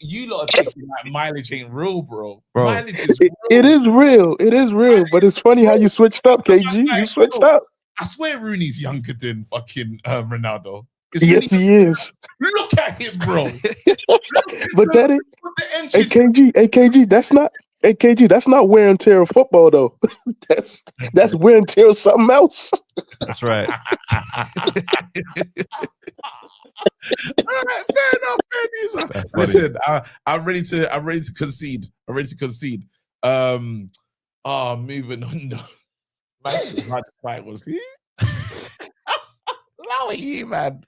You lot are thinking that mileage ain't real, bro. Mileage is real. It is real, but it's funny how you switched up, KG. You switched up. I swear Rooney's younger than fucking Ronaldo. Yes, he is. Look at him, bro. But that is AKG. That's not Hey KG, that's not wear and tear of football though. that's wear and tear of something else. That's right. All right, fair enough. Fair Listen, I'm ready to concede. I'm ready to concede. Moving on. Man's fight was allow you, man.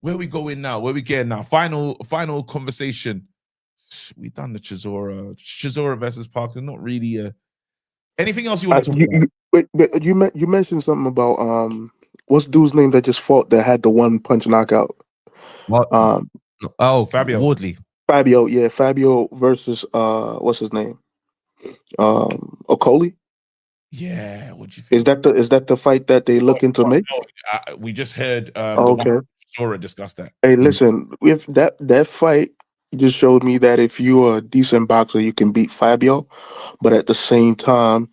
Where we going now? Where we getting now? Final conversation. We done the Chisora versus Parker. Not really. Anything else you want to talk about? But you mentioned something about what's dude's name that just fought that had the one punch knockout? What? Fabio. Wardley. Fabio, yeah, Fabio versus what's his name? Okoli. Yeah, what do you think? Is that the fight that they looking to make? No, we just heard okay. Chisora discuss that. Hey, listen, with that fight just showed me that if you're a decent boxer, you can beat Fabio, but at the same time,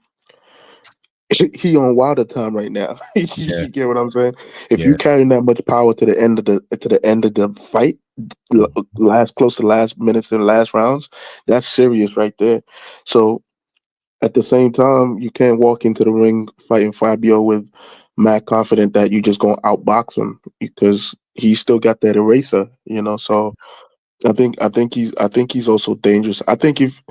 he on Wilder time right now. You get what I'm saying? If you carrying that much power to the end of the fight, close to last minutes and last rounds, that's serious right there. So at the same time, you can't walk into the ring fighting Fabio with mad confident that you just gonna outbox him because he's still got that eraser, So I think he's also dangerous. I think if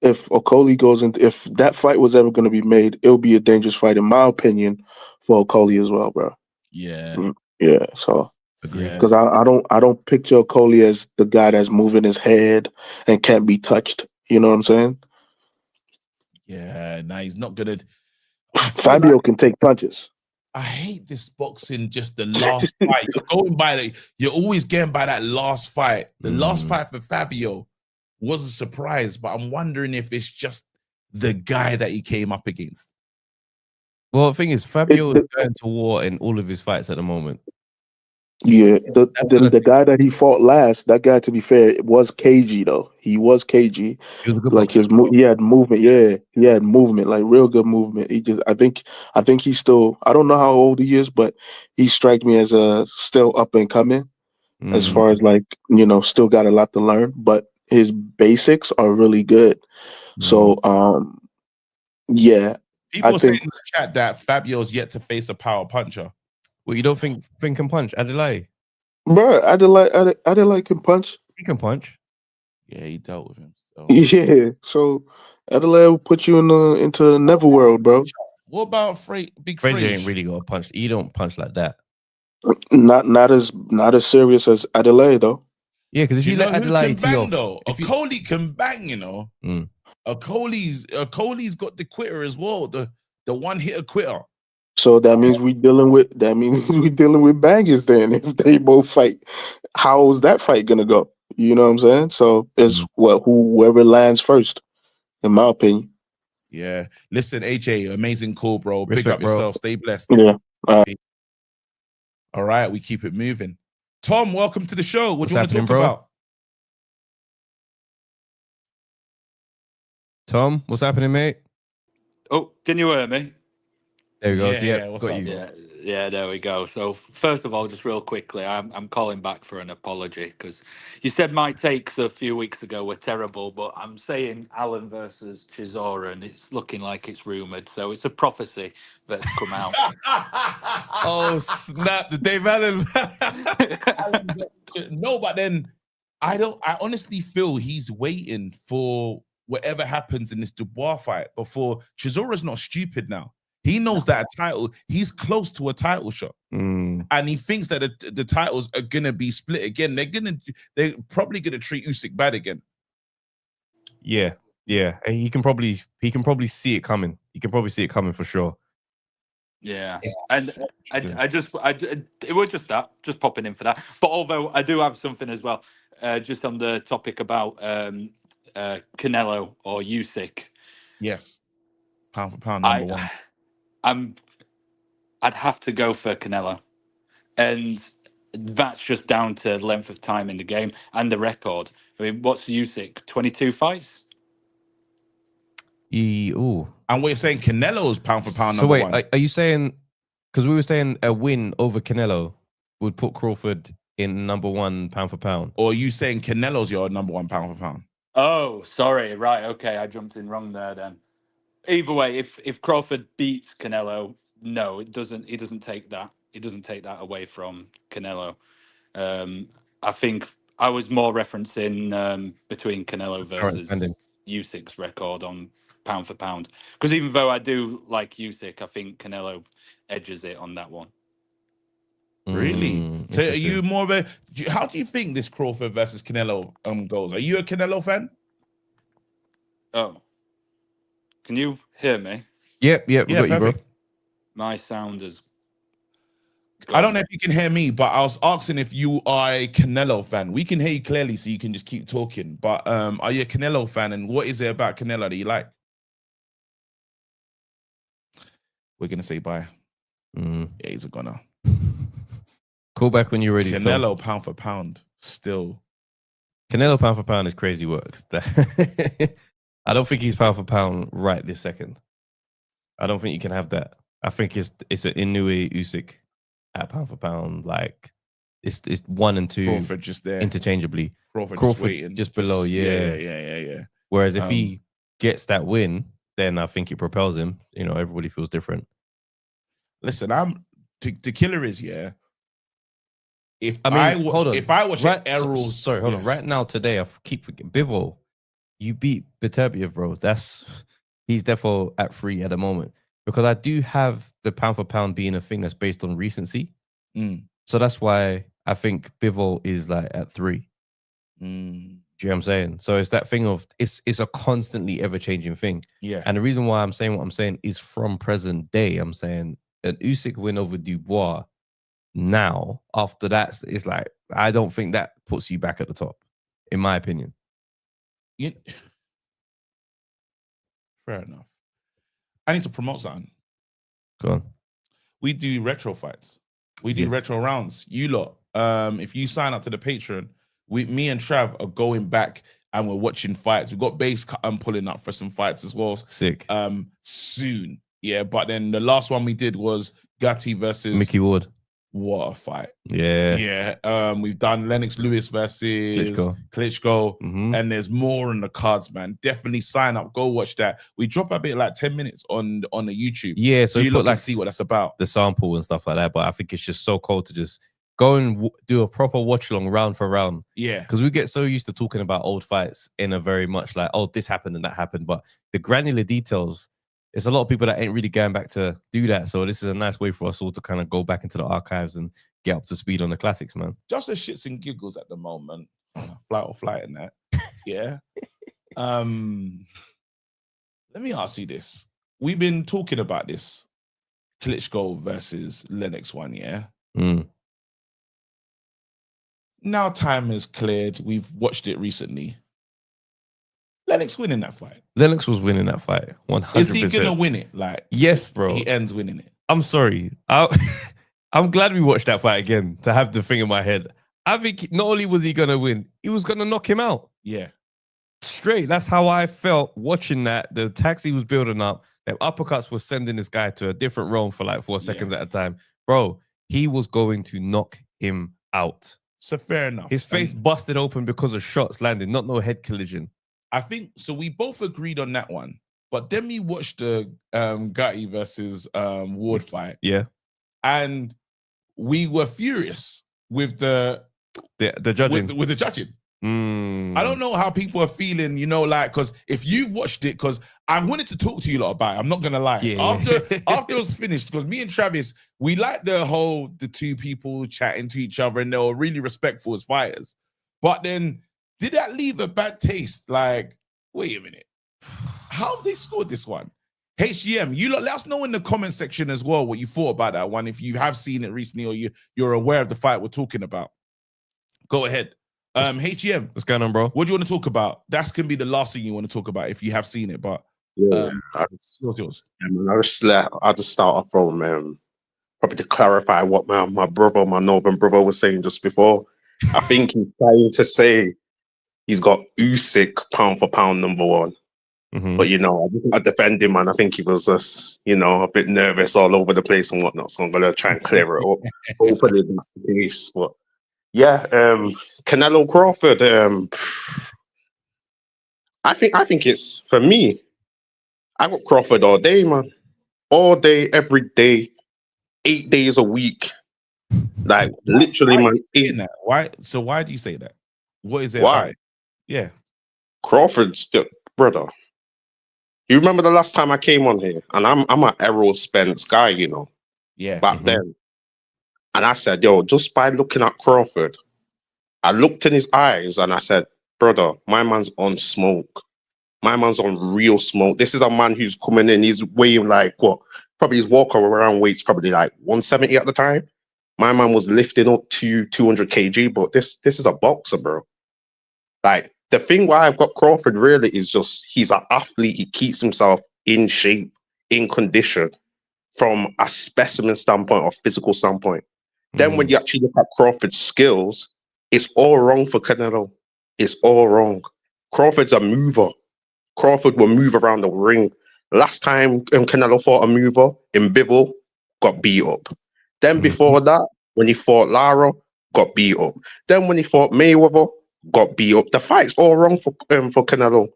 Okoli goes into, if that fight was ever going to be made, it'll be a dangerous fight, in my opinion, for Okoli as well, bro. Yeah. Yeah. So agree. Because I don't picture Okoli as the guy that's moving his head and can't be touched. You know what I'm saying? Yeah. Nah, he's not gonna. Fabio can take punches. I hate this boxing. Just the last fight. You're going by you're always getting by that last fight. The last fight for Fabio was a surprise, but I'm wondering if it's just the guy that he came up against. Well, the thing is, Fabio is going to war in all of his fights at the moment. Yeah, the guy that he fought last, that guy, to be fair, it was cagey though. He was cagey. He was a good like boxer. he had movement. Yeah, he had movement, like real good movement. I think he's still. I don't know how old he is, but he strikes me as a still up and coming. As far as still got a lot to learn, but his basics are really good. So, yeah. People are saying in the chat that Fabio's yet to face a power puncher. Well, you don't think Finn can punch? Adelaide? Bro, Adelaide can punch. He can punch. Yeah, he dealt with him. So. Yeah, so Adelaide will put you into the Neverworld, bro. What about Big Frazier ain't really got a punch. He don't punch like that. Not as serious as Adelaide though. Yeah, because if you let Adelaide tee off, Okoli can bang, Okoli's got the quitter as well, the one hitter quitter. So that means we dealing with bangers then. If they both fight, how's that fight gonna go? You know what I'm saying? So it's whoever lands first, in my opinion. Yeah. Listen, AJ, amazing call, bro. Respect, Big up bro. yourself. Stay blessed. Yeah. All right, we keep it moving. Tom, welcome to the show. What do you want to talk bro? about? Tom, what's happening, mate? Oh, can you hear me? There we go. Yeah, got you. Yeah, there we go. So first of all, just real quickly, I'm calling back for an apology because you said my takes a few weeks ago were terrible, but I'm saying Allen versus Chisora, and it's looking like it's rumored. So it's a prophecy that's come out. Oh snap! The Dave Allen. No, but then I honestly feel he's waiting for whatever happens in this Dubois fight before. Chisora's not stupid now. He knows that a title, he's close to a title shot. And he thinks that the titles are gonna be split again. They're probably gonna treat Usyk bad again. Yeah. And he can probably see it coming. He can probably see it coming for sure. Yeah, and it was just that, just popping in for that. But although I do have something as well, just on the topic about Canelo or Usyk. Yes, pound for pound, number one. I'd have to go for Canelo, and that's just down to length of time in the game and the record. I mean, what's Usyk? 22 fights. And we're saying Canelo's pound for pound. So number one. Are you saying? Because we were saying a win over Canelo would put Crawford in number one pound for pound. Or are you saying Canelo's your number one pound for pound? Oh, sorry. Right. Okay. I jumped in wrong there then. Either way, if Crawford beats Canelo, no, it doesn't. He doesn't take that. He doesn't take that away from Canelo. I think I was more referencing between Canelo versus Usyk's record on pound for pound. Because even though I do like Usyk, I think Canelo edges it on that one. Really? So are you more of a? How do you think this Crawford versus Canelo goes? Are you a Canelo fan? Oh, can you hear me? Yep, we got you, bro. My sound is. I don't know if you can hear me, but I was asking if you are a Canelo fan. We can hear you clearly, so you can just keep talking. But are you a Canelo fan, and what is it about Canelo that you like? We're gonna say bye. Yeah, he's a goner. Call back when you're ready. Canelo pound for pound, still. Canelo pound for pound is crazy works. I don't think he's pound for pound right this second. I don't think you can have that. I think it's an Inoue Usyk at pound for pound. Like it's 1 and 2 Crawford just there interchangeably. Crawford just waiting, just below. Yeah. Whereas if he gets that win, then I think it propels him. You know, everybody feels different. Listen, the killer is If I watch Errol's, sorry, hold on. Right now, today, I keep forgetting Bivol. You beat Beterbiev, bro. He's therefore at 3 at the moment, because I do have the pound for pound being a thing that's based on recency. So that's why I think Bivol is like at 3. Do you know what I'm saying? So it's that thing of it's a constantly ever changing thing. Yeah. And the reason why I'm saying what I'm saying is from present day. I'm saying an Usyk win over Dubois. Now, after that, it's like I don't think that puts you back at the top, in my opinion. Fair enough. I need to promote something. Go on. We do retro fights. We do retro rounds. You lot, if you sign up to the Patreon, me and Trav are going back and we're watching fights. We've got base pulling up for some fights as well. Sick. Soon. Yeah, but then the last one we did was Gatti versus Mickey Ward. What a fight. Yeah. We've done Lennox Lewis versus Klitschko. And there's more on the cards, man. Definitely sign up, go watch that. We drop a bit like 10 minutes on the YouTube. Yeah, so you put can see what that's about. The sample and stuff like that. But I think it's just so cool to just go and do a proper watch along round for round. Yeah. Because we get so used to talking about old fights in a very much like, oh, this happened and that happened. But the granular details, it's a lot of people that ain't really going back to do that. So this is a nice way for us all to kind of go back into the archives and get up to speed on the classics, man. Just as shits and giggles at the moment. Flight and that. Yeah. Let me ask you this. We've been talking about this Klitschko versus Lennox one, yeah? Now time has cleared. We've watched it recently. Lennox winning that fight. Lennox was winning that fight. 100%. Is he gonna win it? Like, yes, bro. He ends winning it. I'm sorry. I'm glad we watched that fight again to have the thing in my head. I think not only was he gonna win, he was gonna knock him out. Yeah. Straight. That's how I felt watching that. The taxi was building up. The uppercuts was sending this guy to a different realm for like 4 seconds at a time. Bro, he was going to knock him out. So fair enough. His face busted open because of shots landing, not no head collision. I think so. We both agreed on that one, but then we watched the Gatti versus Ward fight. Yeah, and we were furious with the judging. With the judging. I don't know how people are feeling, you know, like, because if you've watched it, because I wanted to talk to you lot about it, I'm not gonna lie. Yeah. After it was finished, because me and Travis, we like the two people chatting to each other and they were really respectful as fighters. But then did that leave a bad taste? Like, wait a minute. How have they scored this one? HGM, you lot, let us know in the comment section as well what you thought about that one. If you have seen it recently or you're aware of the fight we're talking about. Go ahead. HGM. What's going on, bro? What do you want to talk about? That's going to be the last thing you want to talk about if you have seen it, but yeah, what's yours? I'll just start off from probably to clarify what my brother, my northern brother, was saying just before. I think he's trying to say he's got Usyk pound for pound number one. But, you know, I defend him, and I think he was just, you know, a bit nervous all over the place and whatnot. So I'm going to try and clear it up. Hopefully, this is the case. But Yeah, Canelo Crawford. I think it's for me. I got Crawford all day, man. All day, every day, 8 days a week. Like literally, Why are man. you saying that? Why? So why do you say that? What is it about Why? it? Yeah. Crawford still, brother. You remember the last time I came on here, and I'm an Errol Spence guy, Yeah. back then, and I said, yo, just by looking at Crawford, I looked in his eyes and I said, brother, my man's on smoke. My man's on real smoke. This is a man who's coming in. He's weighing like what? Probably his walk around weight's probably like 170 at the time. My man was lifting up to 200 kg, but this is a boxer, bro. Like the thing why I've got Crawford really is just he's an athlete. He keeps himself in shape, in condition from a specimen standpoint or physical standpoint. Then when you actually look at Crawford's skills, it's all wrong for Canelo. It's all wrong. Crawford's a mover. Crawford will move around the ring. Last time Canelo fought a mover in Bivol, got beat up. Then before that, when he fought Lara, got beat up. Then when he fought Mayweather, got beat up. The fight's all wrong for Canelo.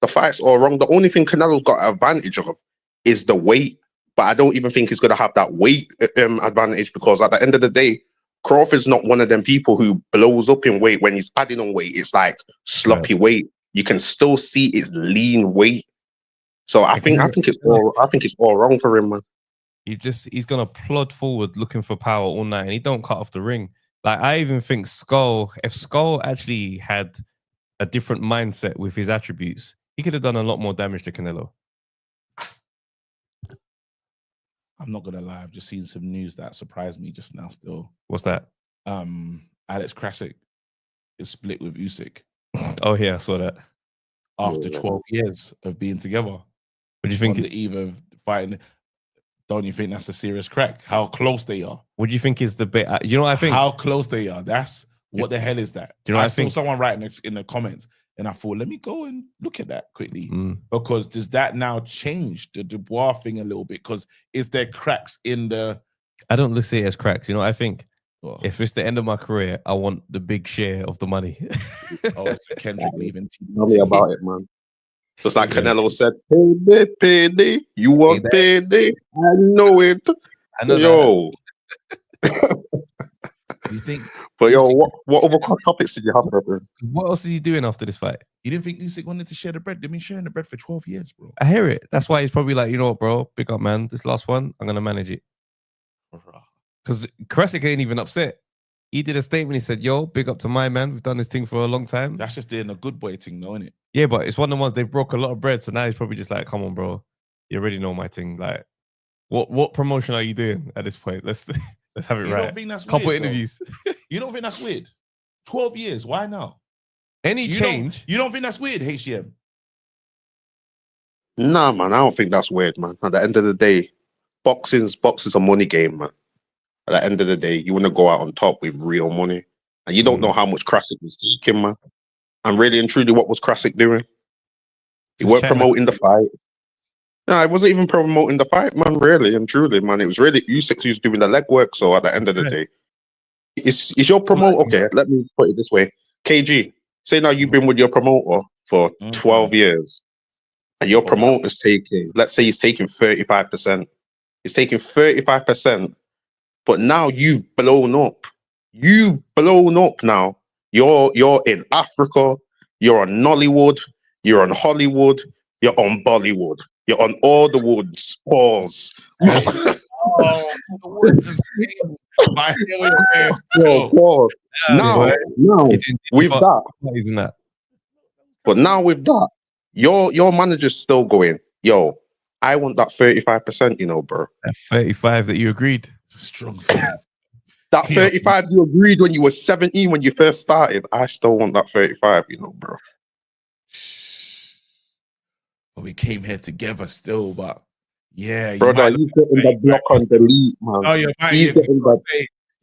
The fight's all wrong. The only thing Canelo's got an advantage of is the weight. But I don't even think he's going to have that weight advantage because at the end of the day, Crawford's not one of them people who blows up in weight when he's adding on weight. It's like sloppy weight. You can still see it's lean weight. So I think it's all wrong for him, man. He's gonna plod forward looking for power all night, and he don't cut off the ring. Like I even think if Skull actually had a different mindset with his attributes, he could have done a lot more damage to Canelo. I'm not gonna lie, I've just seen some news that surprised me just now still. What's that? Alex Krasik is split with Usyk. Oh yeah, I saw that. After 12 years of being together. What do you think? On the eve of fighting, don't you think that's a serious crack? How close they are? What do you think is the bit? You know what I think? How close they are. That's what the hell is that? Do you know what I saw think? someone writing in the comments and I thought, let me go and look at that quickly. Because does that now change the Dubois thing a little bit? Because is there cracks in the... I don't see it as cracks. You know what I think? If it's the end of my career, I want the big share of the money. It's a Kendrick leaving. Tell me about it, man. Just like Canelo said, payday. You want payday? I know it. I know yo. You think? But yo, what other topics did you have, brother? What else is he doing after this fight? You didn't think Usyk wanted to share the bread? They've been sharing the bread for 12 years, bro. I hear it. That's why he's probably like, you know what, bro? Big up, man. This last one, I'm gonna manage it. Because Krasik ain't even upset. He did a statement. He said, yo, big up to my man. We've done this thing for a long time. That's just doing a good boy thing, though, isn't it? Yeah, but it's one of the ones they've broke a lot of bread. So now he's probably just like, come on, bro. You already know my thing. Like, what promotion are you doing at this point? Let's have it right. You don't think that's Couple weird, interviews. You don't think that's weird? 12 years. Why now? Any change? You don't think that's weird, HGM? Nah, man. I don't think that's weird, man. At the end of the day, boxing's a money game, man. At the end of the day, you want to go out on top with real money. And you don't know how much Krasik was taking, man. And really and truly, what was Krasik doing? He weren't promoting the fight. No, I wasn't even promoting the fight, man, really and truly, man. It was really Usyk who's doing the legwork. So at the end of the day, is your promoter, okay, let me put it this way. KG, say now you've been with your promoter for 12 years and your promoter's taking, let's say he's taking 35%. He's taking 35%. But now you've blown up. You've blown up now. You're in Africa. You're on Nollywood. You're on Hollywood. You're on Bollywood. You're on all the woods. Pause. The woods is crazy. Pause. Now with that. But now with that, your manager's still going, yo, I want that 35%, bro. That 35 that you agreed. It's a strong feeling. That 35 you agreed when you were 17 when you first started. I still want that 35, bro. But we came here together still, but yeah. Brother, he's getting the block on delete, man. Oh, you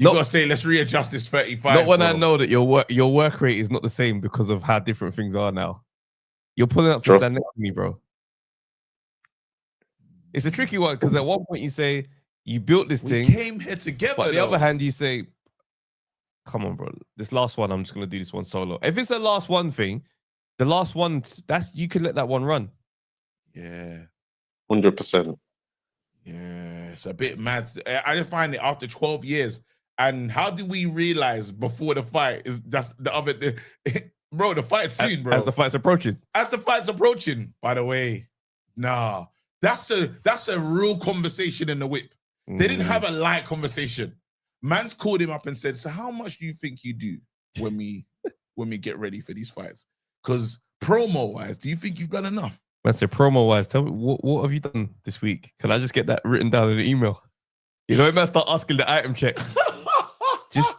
gotta say, let's readjust this 35. Not when I know that your work rate is not the same because of how different things are now. You're pulling up to stand next to me, bro. It's a tricky one because at one point you say you built this thing. We came here together. But on the other hand, you say, come on, bro. This last one, I'm just gonna do this one solo. If it's the last one thing, the last one, that's you can let that one run. Yeah, 100%. Yeah, it's a bit mad. I just find it after 12 years. And how do we realize before the fight that's the other bro, the fight's soon, bro. As the fight's approaching. As the fight's approaching, by the way. Nah. That's a real conversation in the whip. They didn't have a light conversation. Man's called him up and said, so how much do you think you do when we get ready for these fights? Because promo-wise, do you think you've done enough? Man said promo-wise, tell me, what have you done this week? Can I just get that written down in an email? You know, it might start asking the item check. Just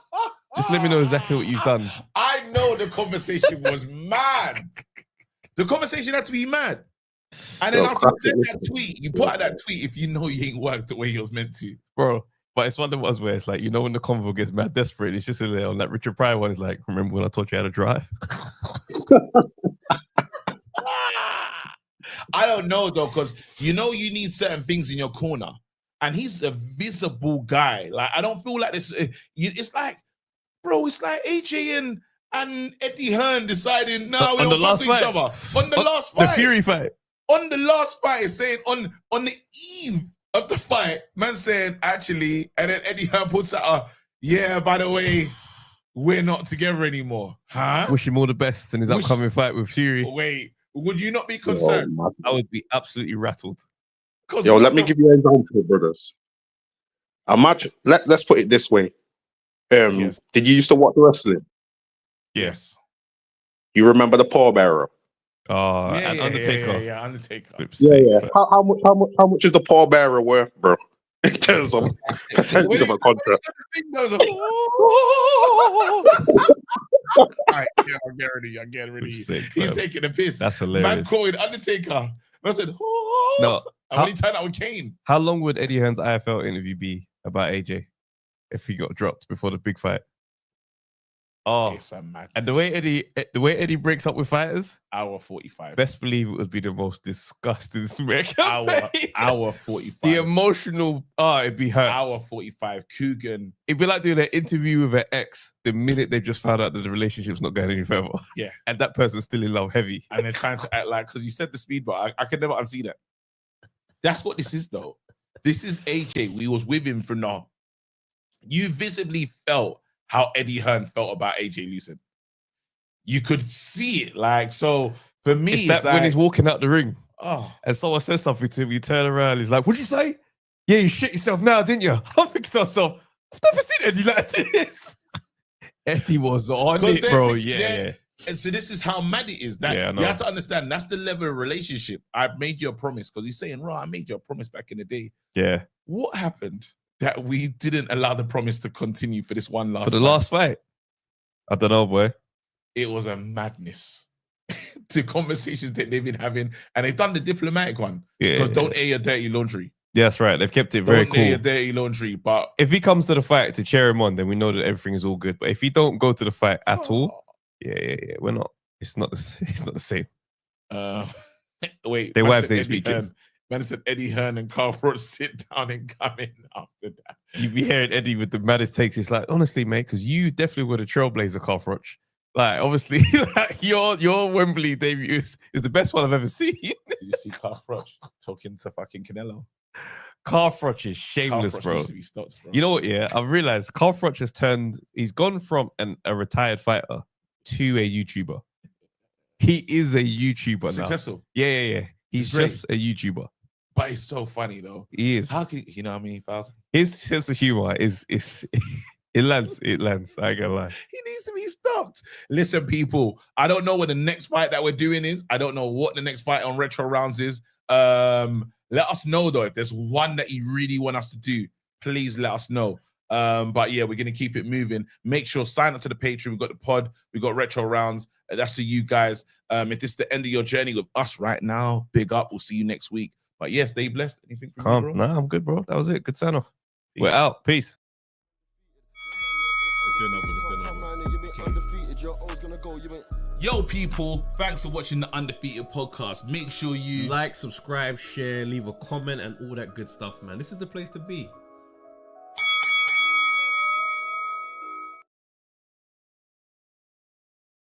let me know exactly what you've done. I know the conversation was mad. The conversation had to be mad. And then after you said that tweet, you put out that tweet if you know you ain't worked the way you was meant to. Bro, but it's one of those where it's like, you know, when the convo gets mad desperate, it's just on that Richard Pryor one. It's like, remember when I taught you how to drive? I don't know though, because you know you need certain things in your corner. And he's a visible guy. Like, I don't feel like this. It's like, bro, it's like AJ and Eddie Hearn deciding now we don't fuck each other. On the last fight. The Fury fight. On the last fight, saying on the eve of the fight, man saying, actually, and then Eddie Hearn puts out yeah, by the way, we're not together anymore. Huh? Wish him all the best in his upcoming fight with Fury. Wait, would you not be concerned? I would be absolutely rattled. Yo, let me give you an example, brothers. Let's put it this way. Yes. Did you used to watch wrestling? Yes. You remember the pallbearer? And Undertaker. Yeah, Undertaker. Yeah. How much is the pallbearer worth, bro? In terms of percentage of a contract. I get ready. He's taking a piss. That's hilarious. Man calling Undertaker. I said, no. And when he turned out with Kane. How long would Eddie Hearn's IFL interview be about AJ if he got dropped before the big fight? Oh, and the way Eddie breaks up with fighters, hour 45. Best believe it would be the most disgusting smear hour 45. The emotional, it'd be hurt. Hour 45. Coogan. It'd be like doing an interview with an ex the minute they just found out that the relationship's not going any further. Yeah, and that person's still in love heavy, and they're trying to act like because you said the speed, but I could never unsee that. That's what this is, though. This is AJ. We was with him from now. You visibly felt how Eddie Hearn felt about AJ losing. You could see it. Like, so for me, it's that like, when he's walking out the ring and someone says something to him, you turn around, he's like, what'd you say? Yeah, you shit yourself now, didn't you? I'm thinking to myself, I've never seen Eddie like this. Eddie was on it, bro. Yeah. And so this is how mad it is. That you have to understand, that's the level of relationship. I've made you a promise, because he's saying, I made you a promise back in the day. Yeah. What happened that we didn't allow the promise to continue for this one last fight? Last fight? I don't know, boy. It was a madness to conversations that they've been having. And they've done the diplomatic one. Because don't air your dirty laundry. Yeah, that's right. They've kept it very cool. Don't air your dirty laundry. But if he comes to the fight to cheer him on, then we know that everything is all good. But if he don't go to the fight at all, we're not. It's not the same. Wait. Their wives ain't speaking. Man said Eddie Hearn and Crawford sit down and come in after that. You be hearing Eddie with the maddest takes. It's like, honestly, mate, because you definitely were the trailblazer, Crawford. Like, obviously, like your Wembley debut is the best one I've ever seen. Did you see Crawford talking to fucking Canelo? Crawford is shameless, bro. Stopped, bro. You know what? Yeah, I've realized Crawford has he's gone from a retired fighter to a YouTuber. He is a YouTuber Successful. now. Yeah. He's just a YouTuber. But it's so funny though. He is. How can you know how many thousand? His sense of humor is it lands. I ain't gonna lie. He needs to be stopped. Listen, people, I don't know what the next fight that we're doing is. I don't know what the next fight on Retro Rounds is. Let us know though if there's one that you really want us to do. Please let us know. But yeah, we're gonna keep it moving. Make sure sign up to the Patreon. We've got the pod. We've got Retro Rounds. That's for you guys. If this is the end of your journey with us right now, big up. We'll see you next week. But yeah, stay blessed. Anything from you, bro? Nah, I'm good, bro. That was it. Good sign off. We're out. Peace. Yo, people, thanks for watching the Undefeated podcast. Make sure you like, subscribe, share, leave a comment, and all that good stuff, man. This is the place to be.